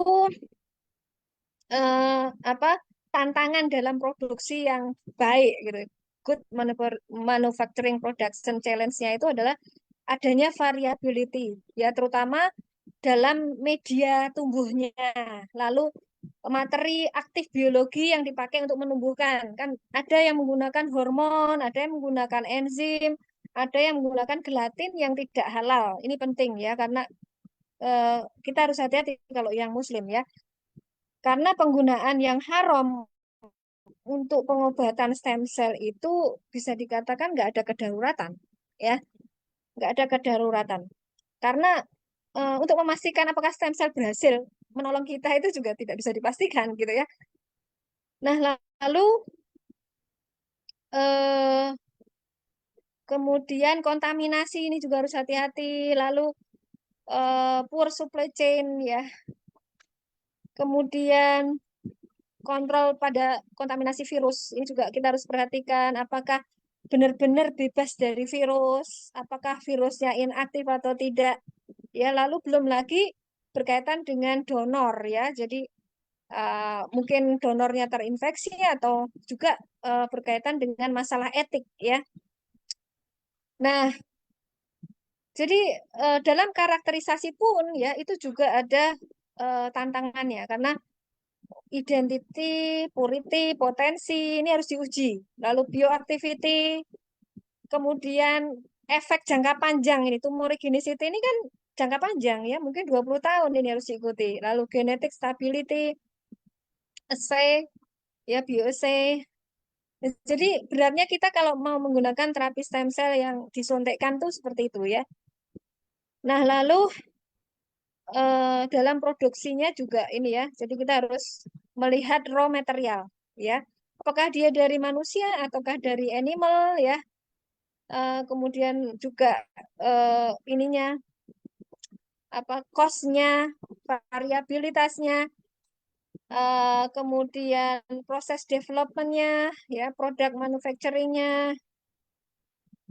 eh, apa tantangan dalam produksi yang baik gitu. Good manufacturing production challenge-nya itu adalah adanya variability ya, terutama dalam media tumbuhnya. Lalu materi aktif biologi yang dipakai untuk menumbuhkan. Kan ada yang menggunakan hormon, ada yang menggunakan enzim, ada yang menggunakan gelatin yang tidak halal. Ini penting ya, karena kita harus hati-hati kalau yang muslim ya. Karena penggunaan yang haram untuk pengobatan stem cell itu bisa dikatakan nggak ada kedaruratan. Ya, nggak ada kedaruratan. Karena untuk memastikan apakah stem cell berhasil menolong kita itu juga tidak bisa dipastikan gitu ya. Nah, lalu eh, kemudian kontaminasi ini juga harus hati-hati. Lalu poor supply chain ya. Kemudian kontrol pada kontaminasi virus. Ini juga kita harus perhatikan apakah benar-benar bebas dari virus, apakah virusnya inaktif atau tidak. Ya, lalu belum lagi berkaitan dengan donor ya. Jadi mungkin donornya terinfeksi atau juga berkaitan dengan masalah etik ya. Nah, jadi dalam karakterisasi pun ya itu juga ada tantangannya, karena identity, purity, potensi ini harus diuji. Lalu bioactivity, kemudian efek jangka panjang ini tumorigenicity ini kan jangka panjang ya, mungkin 20 tahun ini harus diikuti. Lalu genetic stability, assay, ya bioassay. Jadi beratnya kita kalau mau menggunakan terapi stem cell yang disuntikkan tuh seperti itu ya. Nah, lalu dalam produksinya juga ini ya. Jadi kita harus melihat raw material ya. Apakah dia dari manusia ataukah dari animal ya. Kemudian juga ininya apa cost-nya, variabilitasnya, kemudian proses development-nya ya, produk manufacturing-nya,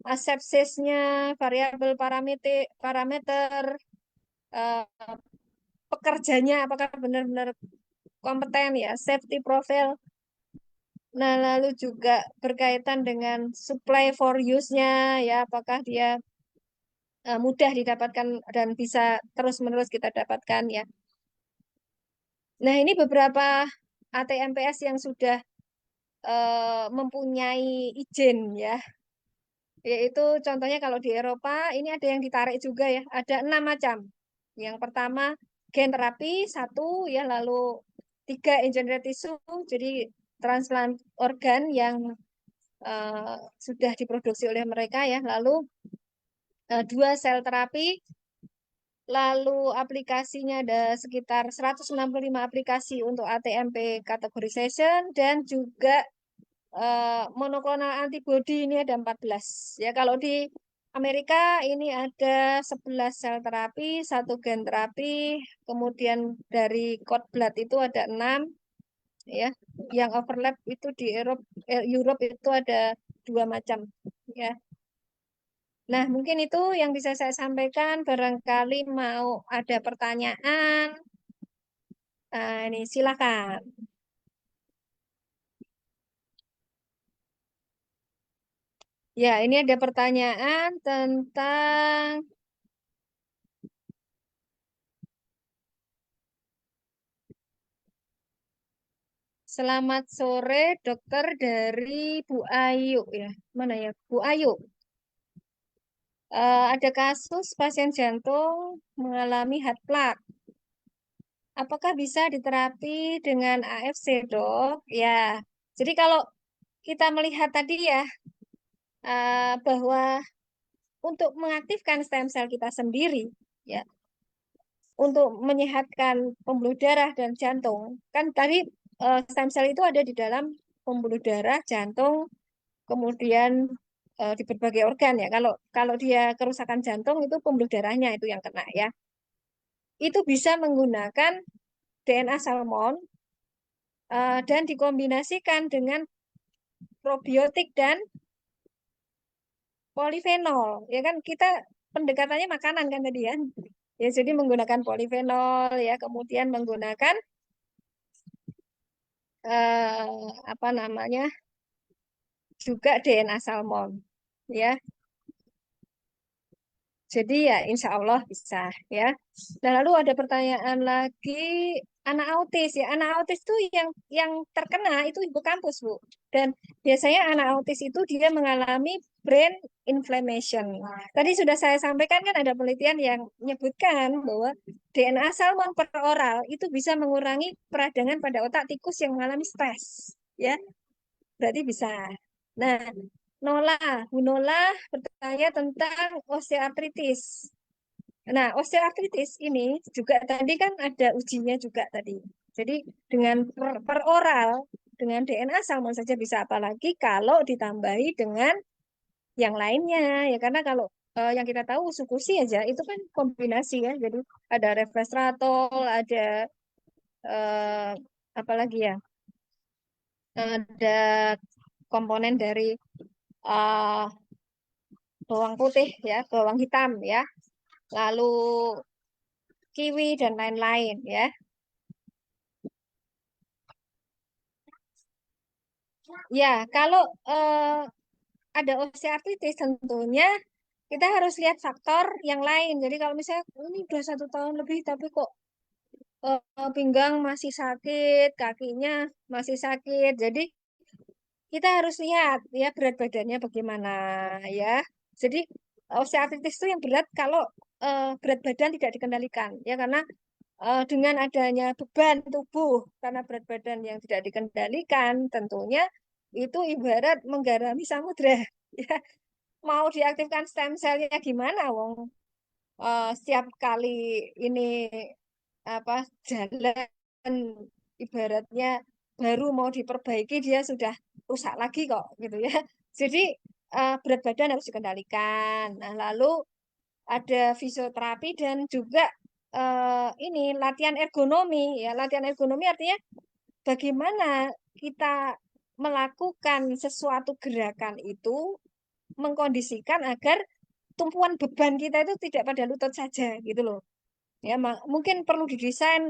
asepsisnya, variabel parameter, parameter eh, pekerjanya apakah benar-benar kompeten ya, safety profile. Nah, lalu juga berkaitan dengan supply for use-nya ya, apakah dia mudah didapatkan dan bisa terus-menerus kita dapatkan ya. Nah, ini beberapa ATMPS yang sudah mempunyai izin ya. Yaitu contohnya kalau di Eropa ini ada yang ditarik juga ya, ada 6 macam. Yang pertama gen terapi satu ya, lalu tiga engineered tissue, jadi transplant organ yang sudah diproduksi oleh mereka ya, lalu dua sel terapi, lalu aplikasinya ada sekitar 165 aplikasi untuk ATMP categorization, dan juga monoklonal antibody ini ada 14. Ya, kalau di Amerika ini ada 11 sel terapi, satu gen terapi, kemudian dari cord blood itu ada 6, ya. Yang overlap itu di Europe itu ada 2 macam, ya. Nah, mungkin itu yang bisa saya sampaikan. Barangkali mau ada pertanyaan. Ini silakan. Ya, ini ada pertanyaan tentang selamat sore, dokter, dari Bu Ayu ya. Mana ya? Bu Ayu. Ada kasus pasien jantung mengalami heart plaque. Apakah bisa diterapi dengan AFC, dok? Ya, jadi kalau kita melihat tadi ya, bahwa untuk mengaktifkan stem cell kita sendiri, ya, untuk menyehatkan pembuluh darah dan jantung, kan tadi stem cell itu ada di dalam pembuluh darah, jantung, kemudian di berbagai organ ya. Kalau kalau dia kerusakan jantung itu pembuluh darahnya itu yang kena ya. Itu bisa menggunakan DNA salmon dan dikombinasikan dengan probiotik dan polifenol. Ya kan kita pendekatannya makanan kan tadi ya. Ya jadi menggunakan polifenol ya, kemudian menggunakan apa namanya? Juga DNA salmon ya. Jadi ya insya Allah bisa ya. Nah lalu ada pertanyaan lagi, anak autis ya. Anak autis itu yang terkena itu hipokampus Bu. Dan biasanya anak autis itu dia mengalami brain inflammation. Tadi sudah saya sampaikan kan ada penelitian yang menyebutkan bahwa DNA salmon per oral itu bisa mengurangi peradangan pada otak tikus yang mengalami stres. Ya, berarti bisa. Nah, Nola, Bu Nola bertanya tentang osteoartritis. Nah, osteoartritis ini juga tadi kan ada ujinya juga tadi. Jadi dengan per oral, dengan DNA salmon saja bisa, apalagi kalau ditambahi dengan yang lainnya ya karena kalau yang kita tahu sukusi aja itu kan kombinasi ya. Jadi ada resveratrol, ada eh, apa lagi ya? Ada komponen dari eh, bawang putih ya, bawang hitam ya, lalu kiwi dan lain-lain ya. Ya, kalau ada osteoartritis tentunya kita harus lihat faktor yang lain. Jadi kalau misalnya ini udah 1 tahun lebih tapi kok pinggang masih sakit, kakinya masih sakit. Jadi kita harus lihat ya berat badannya bagaimana ya. Jadi osteoartritis itu yang berat kalau berat badan tidak dikendalikan ya karena dengan adanya beban tubuh karena berat badan yang tidak dikendalikan tentunya itu ibarat menggarami samudra ya mau diaktifkan stem cell-nya gimana wong setiap kali ini apa jalan ibaratnya baru mau diperbaiki dia sudah rusak lagi kok gitu ya jadi berat badan harus dikendalikan. Nah lalu ada fisioterapi dan juga ini latihan ergonomi ya. Latihan ergonomi artinya bagaimana kita melakukan sesuatu gerakan itu mengkondisikan agar tumpuan beban kita itu tidak pada lutut saja gitu loh. Ya, mungkin perlu didesain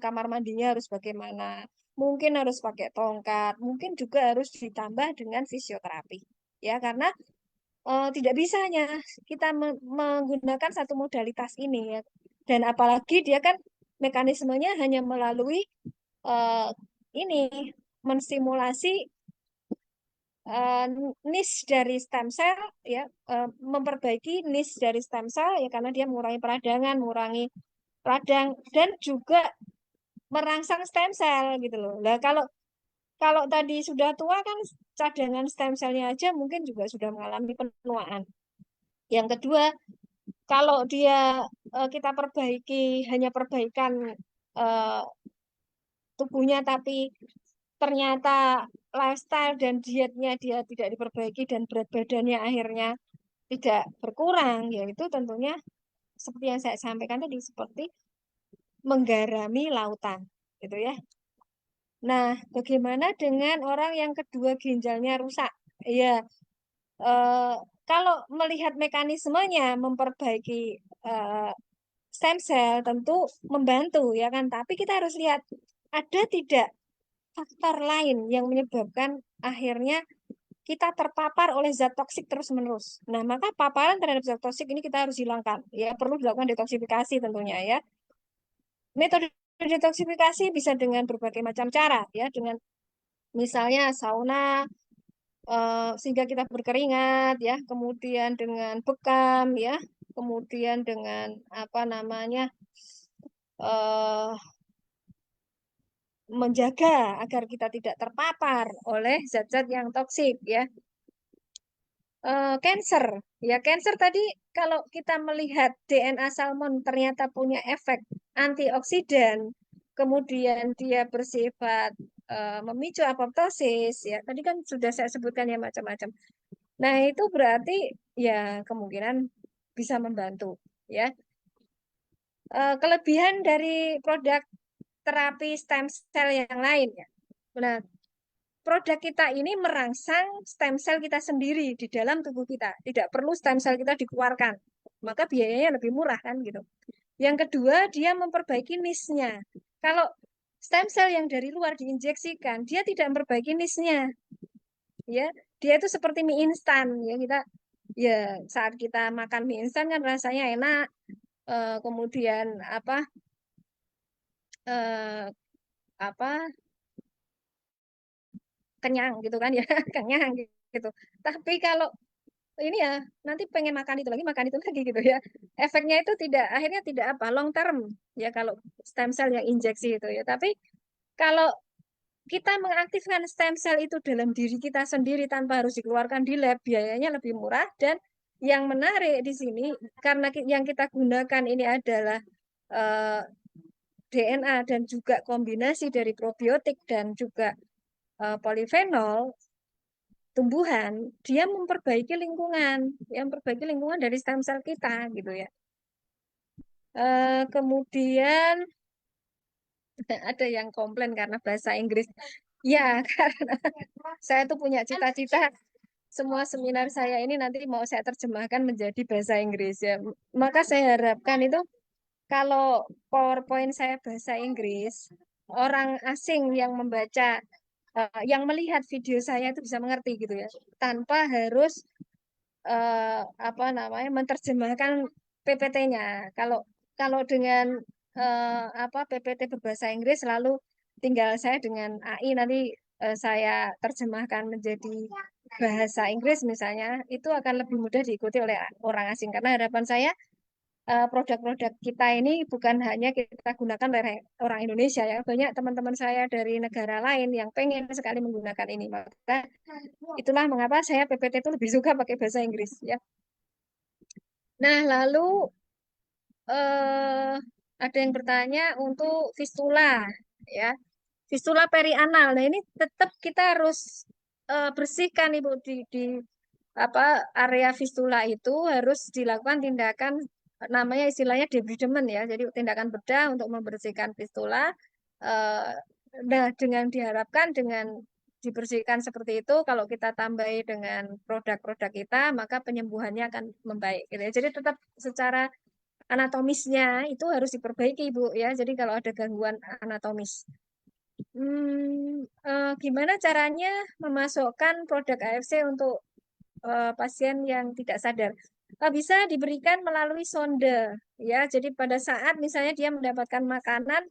kamar mandinya harus bagaimana. Mungkin harus pakai tongkat, mungkin juga harus ditambah dengan fisioterapi. Ya, karena tidak bisa hanya kita menggunakan satu modalitas ini ya. Dan apalagi dia kan mekanismenya hanya melalui eh, ini menstimulasi eh, niche dari stem cell ya, memperbaiki niche dari stem cell ya karena dia mengurangi peradangan, mengurangi radang dan juga merangsang stem cell gitu loh. Nah, kalau kalau tadi sudah tua kan cadangan stem cellnya aja mungkin juga sudah mengalami penuaan. Yang kedua, kalau dia kita perbaiki hanya perbaikan eh, tubuhnya tapi ternyata lifestyle dan dietnya dia tidak diperbaiki dan berat badannya akhirnya tidak berkurang, yaitu tentunya seperti yang saya sampaikan tadi seperti menggarami lautan, gitu ya. Nah, bagaimana dengan orang yang kedua ginjalnya rusak? Ya, eh, kalau melihat mekanismenya memperbaiki eh, stem cell tentu membantu ya kan, tapi kita harus lihat ada tidak faktor lain yang menyebabkan akhirnya kita terpapar oleh zat toksik terus-menerus. Nah, maka paparan terhadap zat toksik ini kita harus hilangkan. Ya, perlu dilakukan detoksifikasi tentunya ya. Metode detoksifikasi bisa dengan berbagai macam cara ya, dengan misalnya sauna, sehingga kita berkeringat ya, kemudian dengan bekam ya, kemudian dengan apa namanya eh, menjaga agar kita tidak terpapar oleh zat-zat yang toksik ya. Cancer ya, cancer tadi kalau kita melihat DNA salmon ternyata punya efek antioksidan, kemudian dia bersifat memicu apoptosis ya. Tadi kan sudah saya sebutkan ya macam-macam. Nah, itu berarti ya kemungkinan bisa membantu ya. Kelebihan dari produk terapi stem cell yang lain ya. Nah, produk kita ini merangsang stem cell kita sendiri di dalam tubuh kita. Tidak perlu stem cell kita dikeluarkan. Maka biayanya lebih murah kan gitu. Yang kedua, dia memperbaiki nisnya. Kalau stem cell yang dari luar diinjeksikan, dia tidak memperbaiki nisnya. Ya, dia itu seperti mie instan ya, kita ya saat kita makan mie instan kan rasanya enak, kemudian eh, apa kenyang gitu kan ya, kenyang gitu. Tapi kalau ini ya nanti pengen makan itu lagi gitu ya. Efeknya itu tidak akhirnya tidak apa long term ya kalau stem cell yang injeksi itu ya. Tapi kalau kita mengaktifkan stem cell itu dalam diri kita sendiri tanpa harus dikeluarkan di lab, biayanya lebih murah dan yang menarik di sini karena yang kita gunakan ini adalah eh, DNA dan juga kombinasi dari probiotik dan juga polifenol tumbuhan, dia memperbaiki lingkungan dari stem cell kita gitu ya. Kemudian ada yang komplain karena bahasa Inggris. Ya, karena saya tuh punya cita-cita semua seminar saya ini nanti mau saya terjemahkan menjadi bahasa Inggris ya. Maka saya harapkan itu kalau PowerPoint saya bahasa Inggris, orang asing yang membaca, yang melihat video saya itu bisa mengerti gitu ya, tanpa harus apa namanya menerjemahkan PPT-nya. Kalau kalau dengan apa PPT berbahasa Inggris lalu tinggal saya dengan AI nanti saya terjemahkan menjadi bahasa Inggris misalnya, itu akan lebih mudah diikuti oleh orang asing karena harapan saya produk-produk kita ini bukan hanya kita gunakan oleh orang Indonesia ya, banyak teman-teman saya dari negara lain yang pengen sekali menggunakan ini. Maka itulah mengapa saya PPT itu lebih suka pakai bahasa Inggris ya. Nah, lalu eh, ada yang bertanya untuk fistula, ya, fistula perianal. Nah, ini tetap kita harus bersihkan Ibu di apa area fistula itu harus dilakukan tindakan namanya istilahnya debridement ya. Jadi tindakan bedah untuk membersihkan fistula. Eh, nah, dengan diharapkan dengan dibersihkan seperti itu, kalau kita tambahi dengan produk-produk kita, maka penyembuhannya akan membaik. Gitu ya. Jadi tetap secara anatomisnya itu harus diperbaiki, Ibu ya. Jadi kalau ada gangguan anatomis. Gimana caranya memasukkan produk AFC untuk pasien yang tidak sadar? Bisa diberikan melalui sonde, ya. Jadi pada saat misalnya dia mendapatkan makanan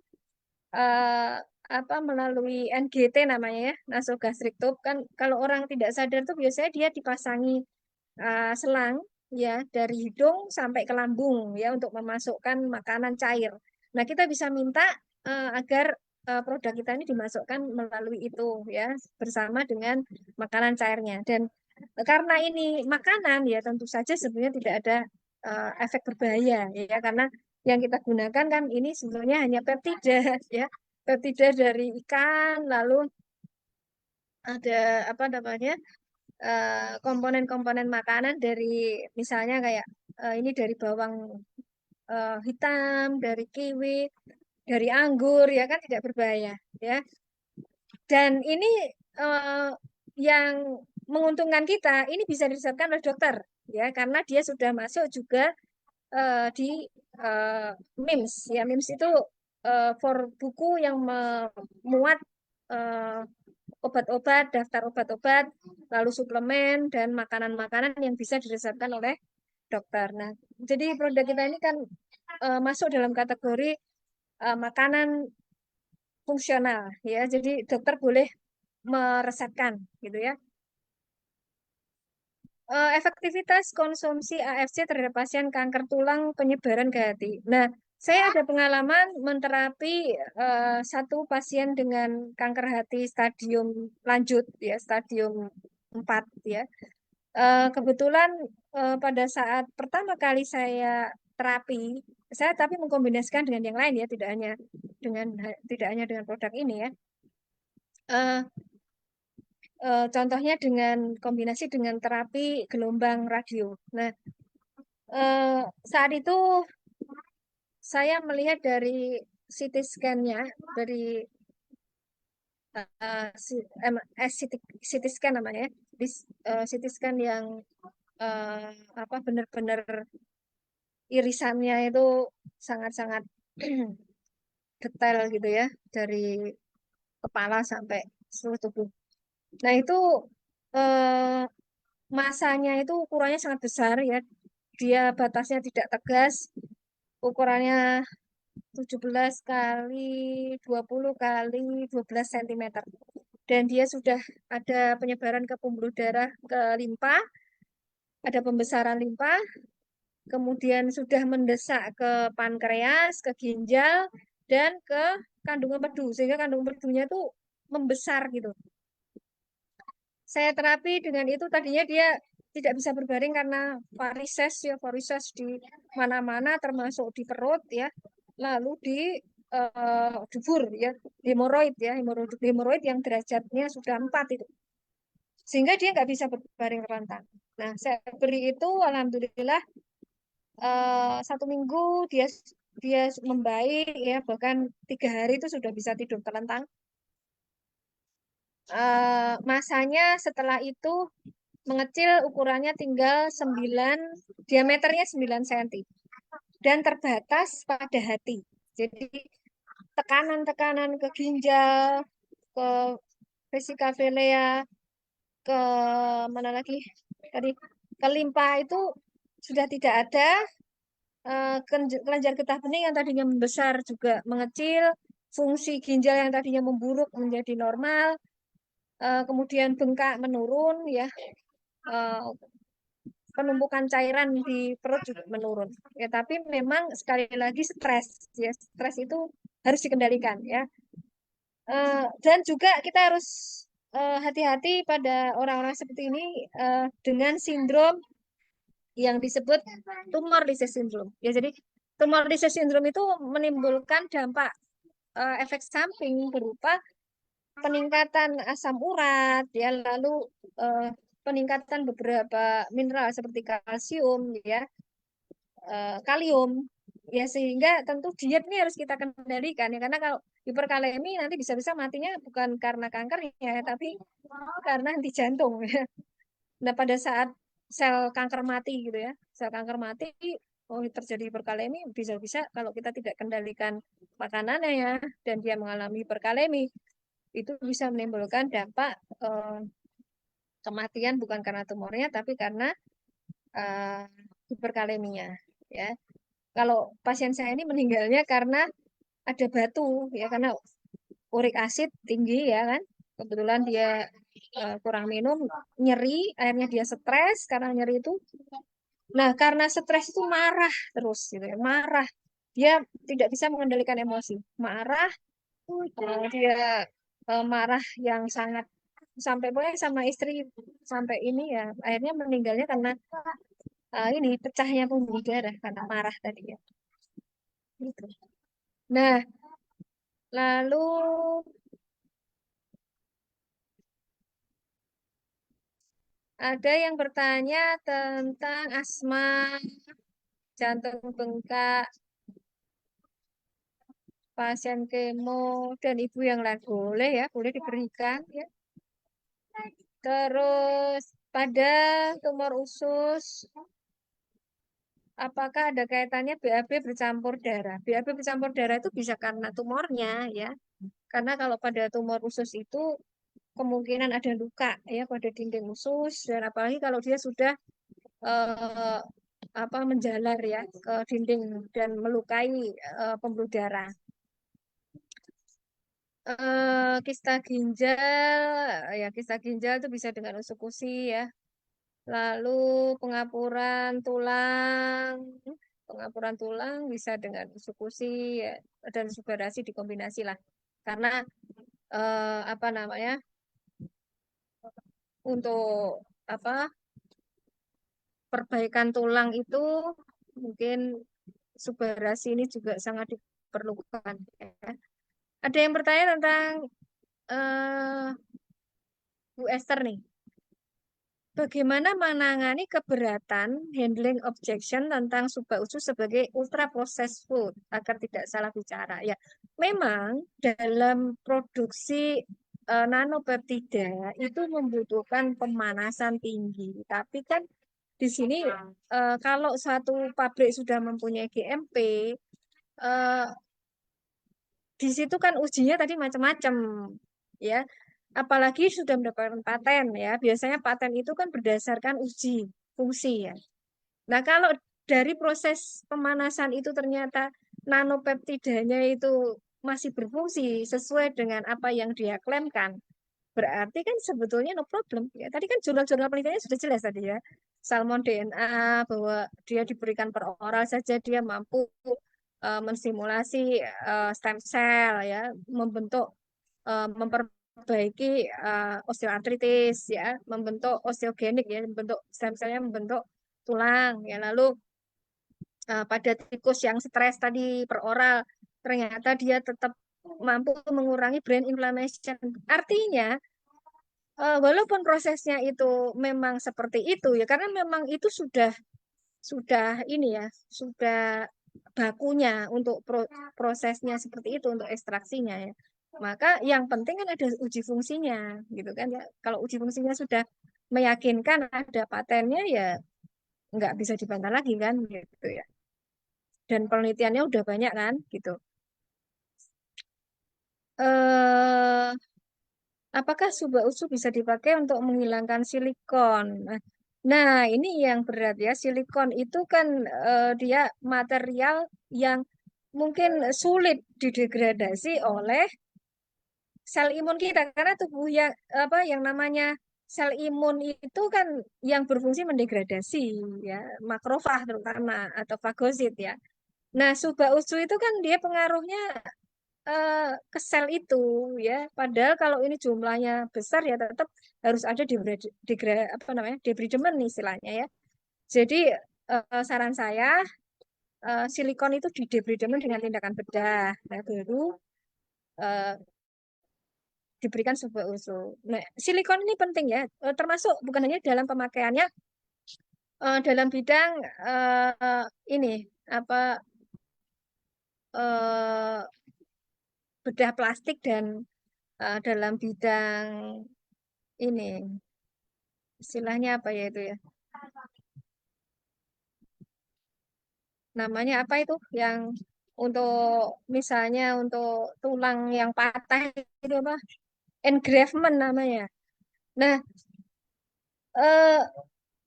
eh, apa melalui NGT namanya ya, nasogastric tube kan, kalau orang tidak sadar tuh biasanya dia dipasangi selang ya dari hidung sampai ke lambung ya untuk memasukkan makanan cair. Nah, kita bisa minta agar produk kita ini dimasukkan melalui itu ya bersama dengan makanan cairnya. Dan karena ini makanan ya tentu saja sebenarnya tidak ada efek berbahaya ya karena yang kita gunakan kan ini sebenarnya hanya peptida ya. Peptida dari ikan lalu ada apa namanya komponen-komponen makanan dari misalnya kayak ini dari bawang hitam, dari kiwi, dari anggur ya kan tidak berbahaya ya. Dan ini eh, yang menguntungkan kita ini bisa diresepkan oleh dokter ya karena dia sudah masuk juga di eh, MIMS ya. MIMS itu for buku yang memuat eh, obat-obat, daftar obat-obat, lalu suplemen dan makanan-makanan yang bisa diresepkan oleh dokter. Nah, jadi produk kita ini kan masuk dalam kategori makanan fungsional ya. Jadi dokter boleh meresepkan gitu ya. Efektivitas konsumsi AFC terhadap pasien kanker tulang penyebaran ke hati. Nah, saya ada pengalaman menterapi satu pasien dengan kanker hati stadium lanjut ya, stadium 4 ya. Kebetulan pada saat pertama kali saya terapi, saya tapi mengkombinasikan dengan yang lain ya, tidak hanya dengan produk ini ya. Eh, Contohnya dengan kombinasi dengan terapi gelombang radio. Nah, saat itu saya melihat dari CT scan-nya, dari CT scan namanya, ya. CT scan yang eh, apa benar-benar irisannya itu sangat-sangat detail gitu ya, dari kepala sampai seluruh tubuh. Nah itu eh, masanya itu ukurannya sangat besar ya, dia batasnya tidak tegas, ukurannya 17 kali 20 kali 12 cm. Dan dia sudah ada penyebaran ke pembuluh darah ke limpa, ada pembesaran limpa, kemudian sudah mendesak ke pankreas, ke ginjal, dan ke kandung empedu, sehingga kandung empedunya itu membesar gitu. Saya terapi dengan itu tadinya dia tidak bisa berbaring karena varises ya, varises di mana-mana termasuk di perut ya, lalu di dubur ya, hemoroid ya, hemoroid yang derajatnya sudah 4 itu. Sehingga dia nggak bisa berbaring terlentang. Nah, saya beri itu alhamdulillah 1 minggu dia dia membaik ya, bahkan 3 hari itu sudah bisa tidur terlentang. Masanya setelah itu mengecil, ukurannya tinggal 9, diameternya 9 cm dan terbatas pada hati. Jadi tekanan-tekanan ke ginjal, ke vesikavelea, ke mana lagi tadi, ke limpa itu sudah tidak ada. Kelenjar getah bening yang tadinya membesar juga mengecil, fungsi ginjal yang tadinya memburuk menjadi normal, kemudian bengkak menurun ya, eh, penumpukan cairan di perut juga menurun. Ya, tapi memang sekali lagi stres ya, stres itu harus dikendalikan ya. Dan juga kita harus hati-hati pada orang-orang seperti ini dengan sindrom yang disebut tumor lysis syndrome. Ya, jadi tumor lysis syndrome itu menimbulkan dampak efek samping berupa peningkatan asam urat, ya, lalu eh, peningkatan beberapa mineral seperti kalsium, ya, kalium, ya, sehingga tentu diet ini harus kita kendalikan ya, karena kalau hiperkalemi nanti bisa-bisa matinya bukan karena kanker ya, tapi karena henti jantung ya. Nah, pada saat sel kanker mati gitu ya, sel kanker mati, oh terjadi hiperkalemi, bisa-bisa kalau kita tidak kendalikan makanannya ya, dan dia mengalami hiperkalemi, itu bisa menimbulkan dampak eh, kematian bukan karena tumornya, tapi karena eh, hiperkaleminya. Ya, kalau pasien saya ini meninggalnya karena ada batu, ya karena urik asid tinggi ya kan. Kebetulan dia kurang minum, nyeri, akhirnya dia stres karena nyeri itu. Nah, karena stres itu marah terus gitu ya, marah. Dia tidak bisa mengendalikan emosi. Marah, dia marah yang sangat sampai pokoknya sama istri sampai ini ya. Akhirnya meninggalnya karena ini pecahnya pembuluh darah karena marah tadi ya. Gitu. Nah, lalu ada yang bertanya tentang asma, jantung bengkak, pasien kemo, dan ibu yang lain. Boleh ya, boleh diberikan ya. Terus pada tumor usus, apakah ada kaitannya BAB bercampur darah? BAB bercampur darah itu bisa karena tumornya ya. Karena kalau pada tumor usus itu kemungkinan ada luka ya pada dinding usus, dan apalagi kalau dia sudah eh, menjalar ya ke dinding dan melukai pembuluh darah. Kista ginjal, ya kista ginjal itu bisa dengan usus ya. Lalu pengapuran tulang, pengapuran tulang bisa dengan sukusi ya, dan subarasi dikombinasi lah. Karena apa namanya untuk apa perbaikan tulang itu mungkin subarasi ini juga sangat diperlukan. Ya. Ada yang bertanya tentang eh, Bu Esther nih. Bagaimana menangani keberatan handling objection tentang suba usus sebagai ultra processed food agar tidak salah bicara? Ya, memang dalam produksi nanopeptida itu membutuhkan pemanasan tinggi. Tapi kan di sini kalau suatu pabrik sudah mempunyai GMP, eh, di situ kan ujinya tadi macam-macam, ya. Apalagi sudah mendapatkan paten ya. Biasanya paten itu kan berdasarkan uji fungsi ya. Nah, kalau dari proses pemanasan itu ternyata nanopeptidanya itu masih berfungsi sesuai dengan apa yang dia klaimkan, berarti kan sebetulnya no problem ya. Tadi kan jurnal-jurnal penelitiannya sudah jelas tadi ya. Salmon DNA bahwa dia diberikan per oral saja dia mampu menstimulasi stem cell ya, membentuk memperbaiki osteoartritis ya, membentuk osteogenik ya, membentuk stem cellnya membentuk tulang ya. Lalu pada tikus yang stres tadi per oral ternyata dia tetap mampu mengurangi brain inflammation. Artinya walaupun prosesnya itu memang seperti itu ya karena memang itu sudah ini ya sudah bakunya untuk prosesnya seperti itu untuk ekstraksinya ya maka yang penting kan ada uji fungsinya gitu kan ya kalau uji fungsinya sudah meyakinkan ada patennya ya nggak bisa dibantah lagi kan gitu ya dan penelitiannya udah banyak kan gitu eh apakah subak usus bisa dipakai untuk menghilangkan silikon? Nah, ini yang berat ya. Silikon itu kan dia material yang mungkin sulit didegradasi oleh sel imun kita karena tubuh yang apa yang namanya sel imun itu kan yang berfungsi mendegradasi ya, makrofag terutama atau fagosit ya. Nah, subak usus itu kan dia pengaruhnya eh, ke sel itu ya. Padahal kalau ini jumlahnya besar ya tetap harus ada apa namanya debridement istilahnya ya. Jadi saran saya silikon itu di debridement dengan tindakan bedah. Nah, baru eh, diberikan sebuah usul. Nah, silikon ini penting ya, termasuk bukan hanya dalam pemakaiannya dalam bidang ini apa eh, bedah plastik dan dalam bidang ini istilahnya apa ya itu ya namanya apa itu yang untuk misalnya untuk tulang yang patah itu apa engravement namanya nah eh,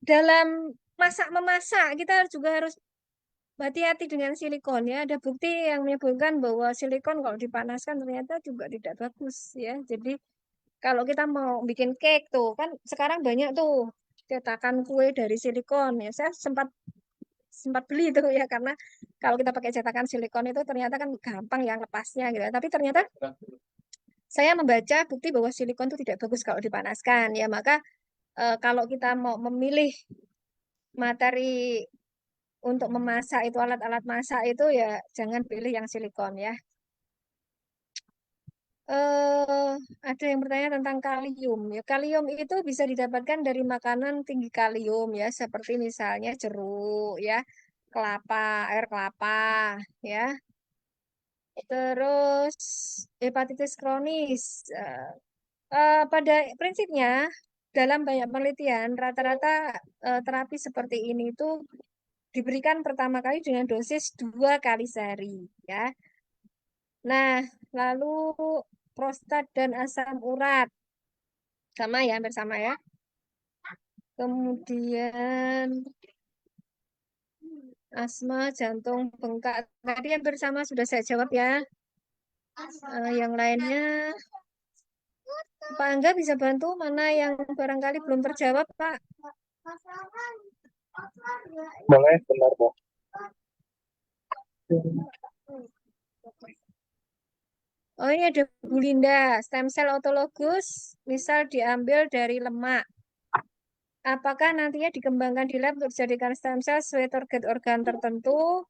dalam masak memasak kita juga harus hati-hati dengan silikon ya ada bukti yang menyebutkan bahwa silikon kalau dipanaskan ternyata juga tidak bagus ya jadi kalau kita mau bikin cake tuh kan sekarang banyak tuh cetakan kue dari silikon ya saya sempat sempat beli itu ya karena kalau kita pakai cetakan silikon itu ternyata kan gampang ya lepasnya gitu. Tapi ternyata saya membaca bukti bahwa silikon itu tidak bagus kalau dipanaskan ya. Maka kalau kita mau memilih materi untuk memasak itu alat-alat masak itu ya jangan pilih yang silikon ya. eh ada yang bertanya tentang kalium ya. Kalium itu bisa didapatkan dari makanan tinggi kalium ya, seperti misalnya jeruk ya, kelapa, air kelapa ya. Terus hepatitis kronis. Pada prinsipnya dalam banyak penelitian rata-rata terapi seperti ini itu diberikan pertama kali dengan dosis 2 kali sehari ya. Nah, lalu prostat dan asam urat sama ya, hampir sama ya. Kemudian asma, jantung, bengkak. Tadi hampir sama sudah saya jawab ya. Yang lainnya, Pak Angga bisa bantu mana yang barangkali belum terjawab, Pak? Boleh, benar, Dok. Oh, ini ada Bu Linda. Stem cell autologus misal diambil dari lemak. Apakah nantinya dikembangkan di lab untuk dijadikan stem cell sesuai target organ tertentu?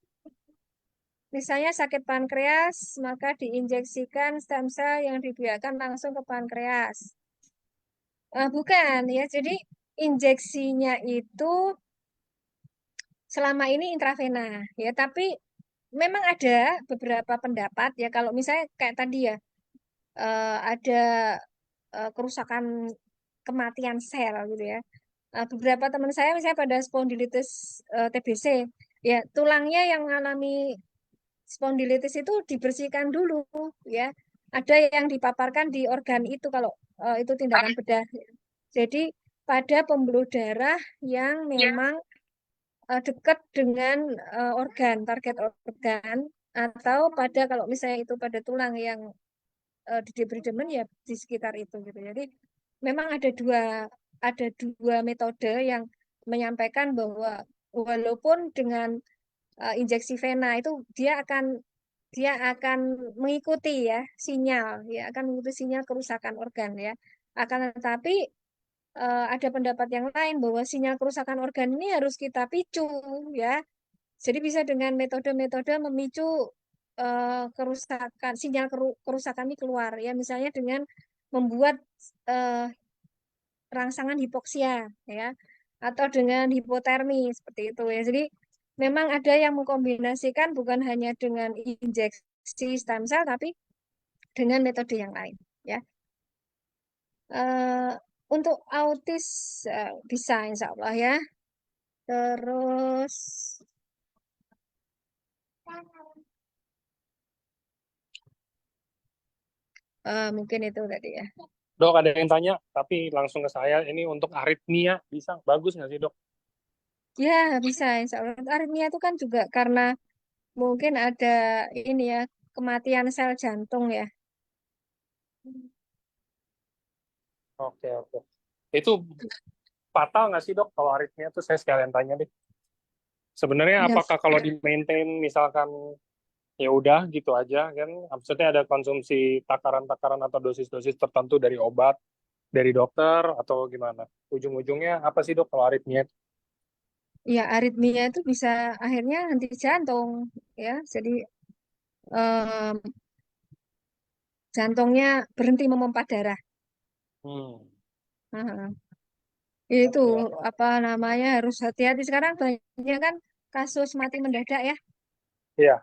Misalnya sakit pankreas, maka diinjeksikan stem cell yang dibiarkan langsung ke pankreas. Bukan ya, jadi injeksinya itu selama ini intravena ya, tapi memang ada beberapa pendapat ya kalau misalnya kayak tadi ya, ada kerusakan kematian sel gitu ya. Beberapa teman saya misalnya pada spondilitis TBC ya, tulangnya yang mengalami spondilitis itu dibersihkan dulu ya. Ada yang dipaparkan di organ itu kalau itu tindakan bedah. Jadi pada pembuluh darah yang memang dekat dengan target organ, atau pada kalau misalnya itu pada tulang yang di debris demen ya di sekitar itu gitu. Jadi memang ada dua metode yang menyampaikan bahwa walaupun dengan injeksi vena itu dia akan mengikuti ya sinyal, ya akan mengikuti sinyal kerusakan organ ya. Akan tetapi ada pendapat yang lain bahwa sinyal kerusakan organ ini harus kita picu ya. Jadi bisa dengan metode-metode memicu sinyal kerusakan ini keluar ya, misalnya dengan membuat eh, rangsangan hipoksia ya, atau dengan hipotermi seperti itu ya. Jadi memang ada yang mengkombinasikan bukan hanya dengan injeksi stem cell tapi dengan metode yang lain ya. Eh, untuk autis bisa insya Allah ya. Terus mungkin itu tadi ya. Dok, ada yang tanya, tapi langsung ke saya. Ini untuk aritmia, bisa? Bagus nggak sih, Dok? Ya, bisa insya Allah. Aritmia itu kan juga karena mungkin ada ini ya, kematian sel jantung ya. Oke, oke. Itu fatal nggak sih, Dok, kalau aritmia? Itu saya sekalian tanya deh. Sebenarnya Ya, apakah kalau di-maintain, misalkan ya udah gitu aja kan? Maksudnya ada konsumsi takaran-takaran atau dosis-dosis tertentu dari obat, dari dokter, atau gimana? Ujung-ujungnya apa sih, Dok, kalau aritmia? ya aritmia itu bisa akhirnya henti jantung ya. Jadi em, jantungnya berhenti memompa darah. Hmm, Nah, itu oke. apa namanya harus hati-hati sekarang banyak kan kasus mati mendadak ya. Iya,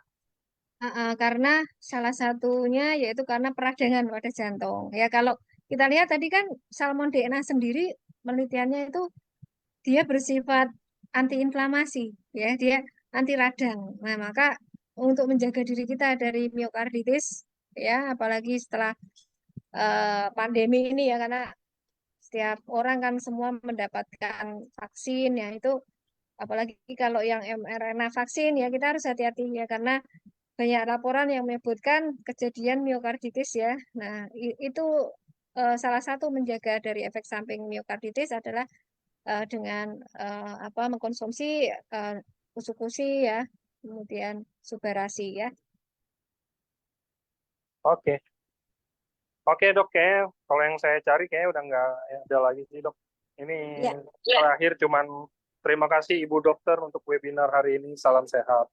Karena salah satunya yaitu karena peradangan pada jantung. Ya kalau kita lihat tadi kan salmon DNA sendiri penelitiannya itu dia bersifat antiinflamasi, ya dia anti radang. Nah maka untuk menjaga diri kita dari miokarditis, ya apalagi setelah pandemi ini ya, karena setiap orang kan semua mendapatkan vaksin ya, itu apalagi kalau yang mRNA vaksin ya kita harus hati-hati ya, karena banyak laporan yang menyebutkan kejadian miokarditis ya. Nah, itu salah satu menjaga dari efek samping miokarditis adalah dengan apa mengkonsumsi uh, usukusi ya, kemudian subarasi ya. oke. Oke, Dok, kayak kalau yang saya cari kayak udah nggak ada lagi sih, Dok. Ini Ya, terakhir cuman terima kasih Ibu Dokter untuk webinar hari ini. Salam sehat.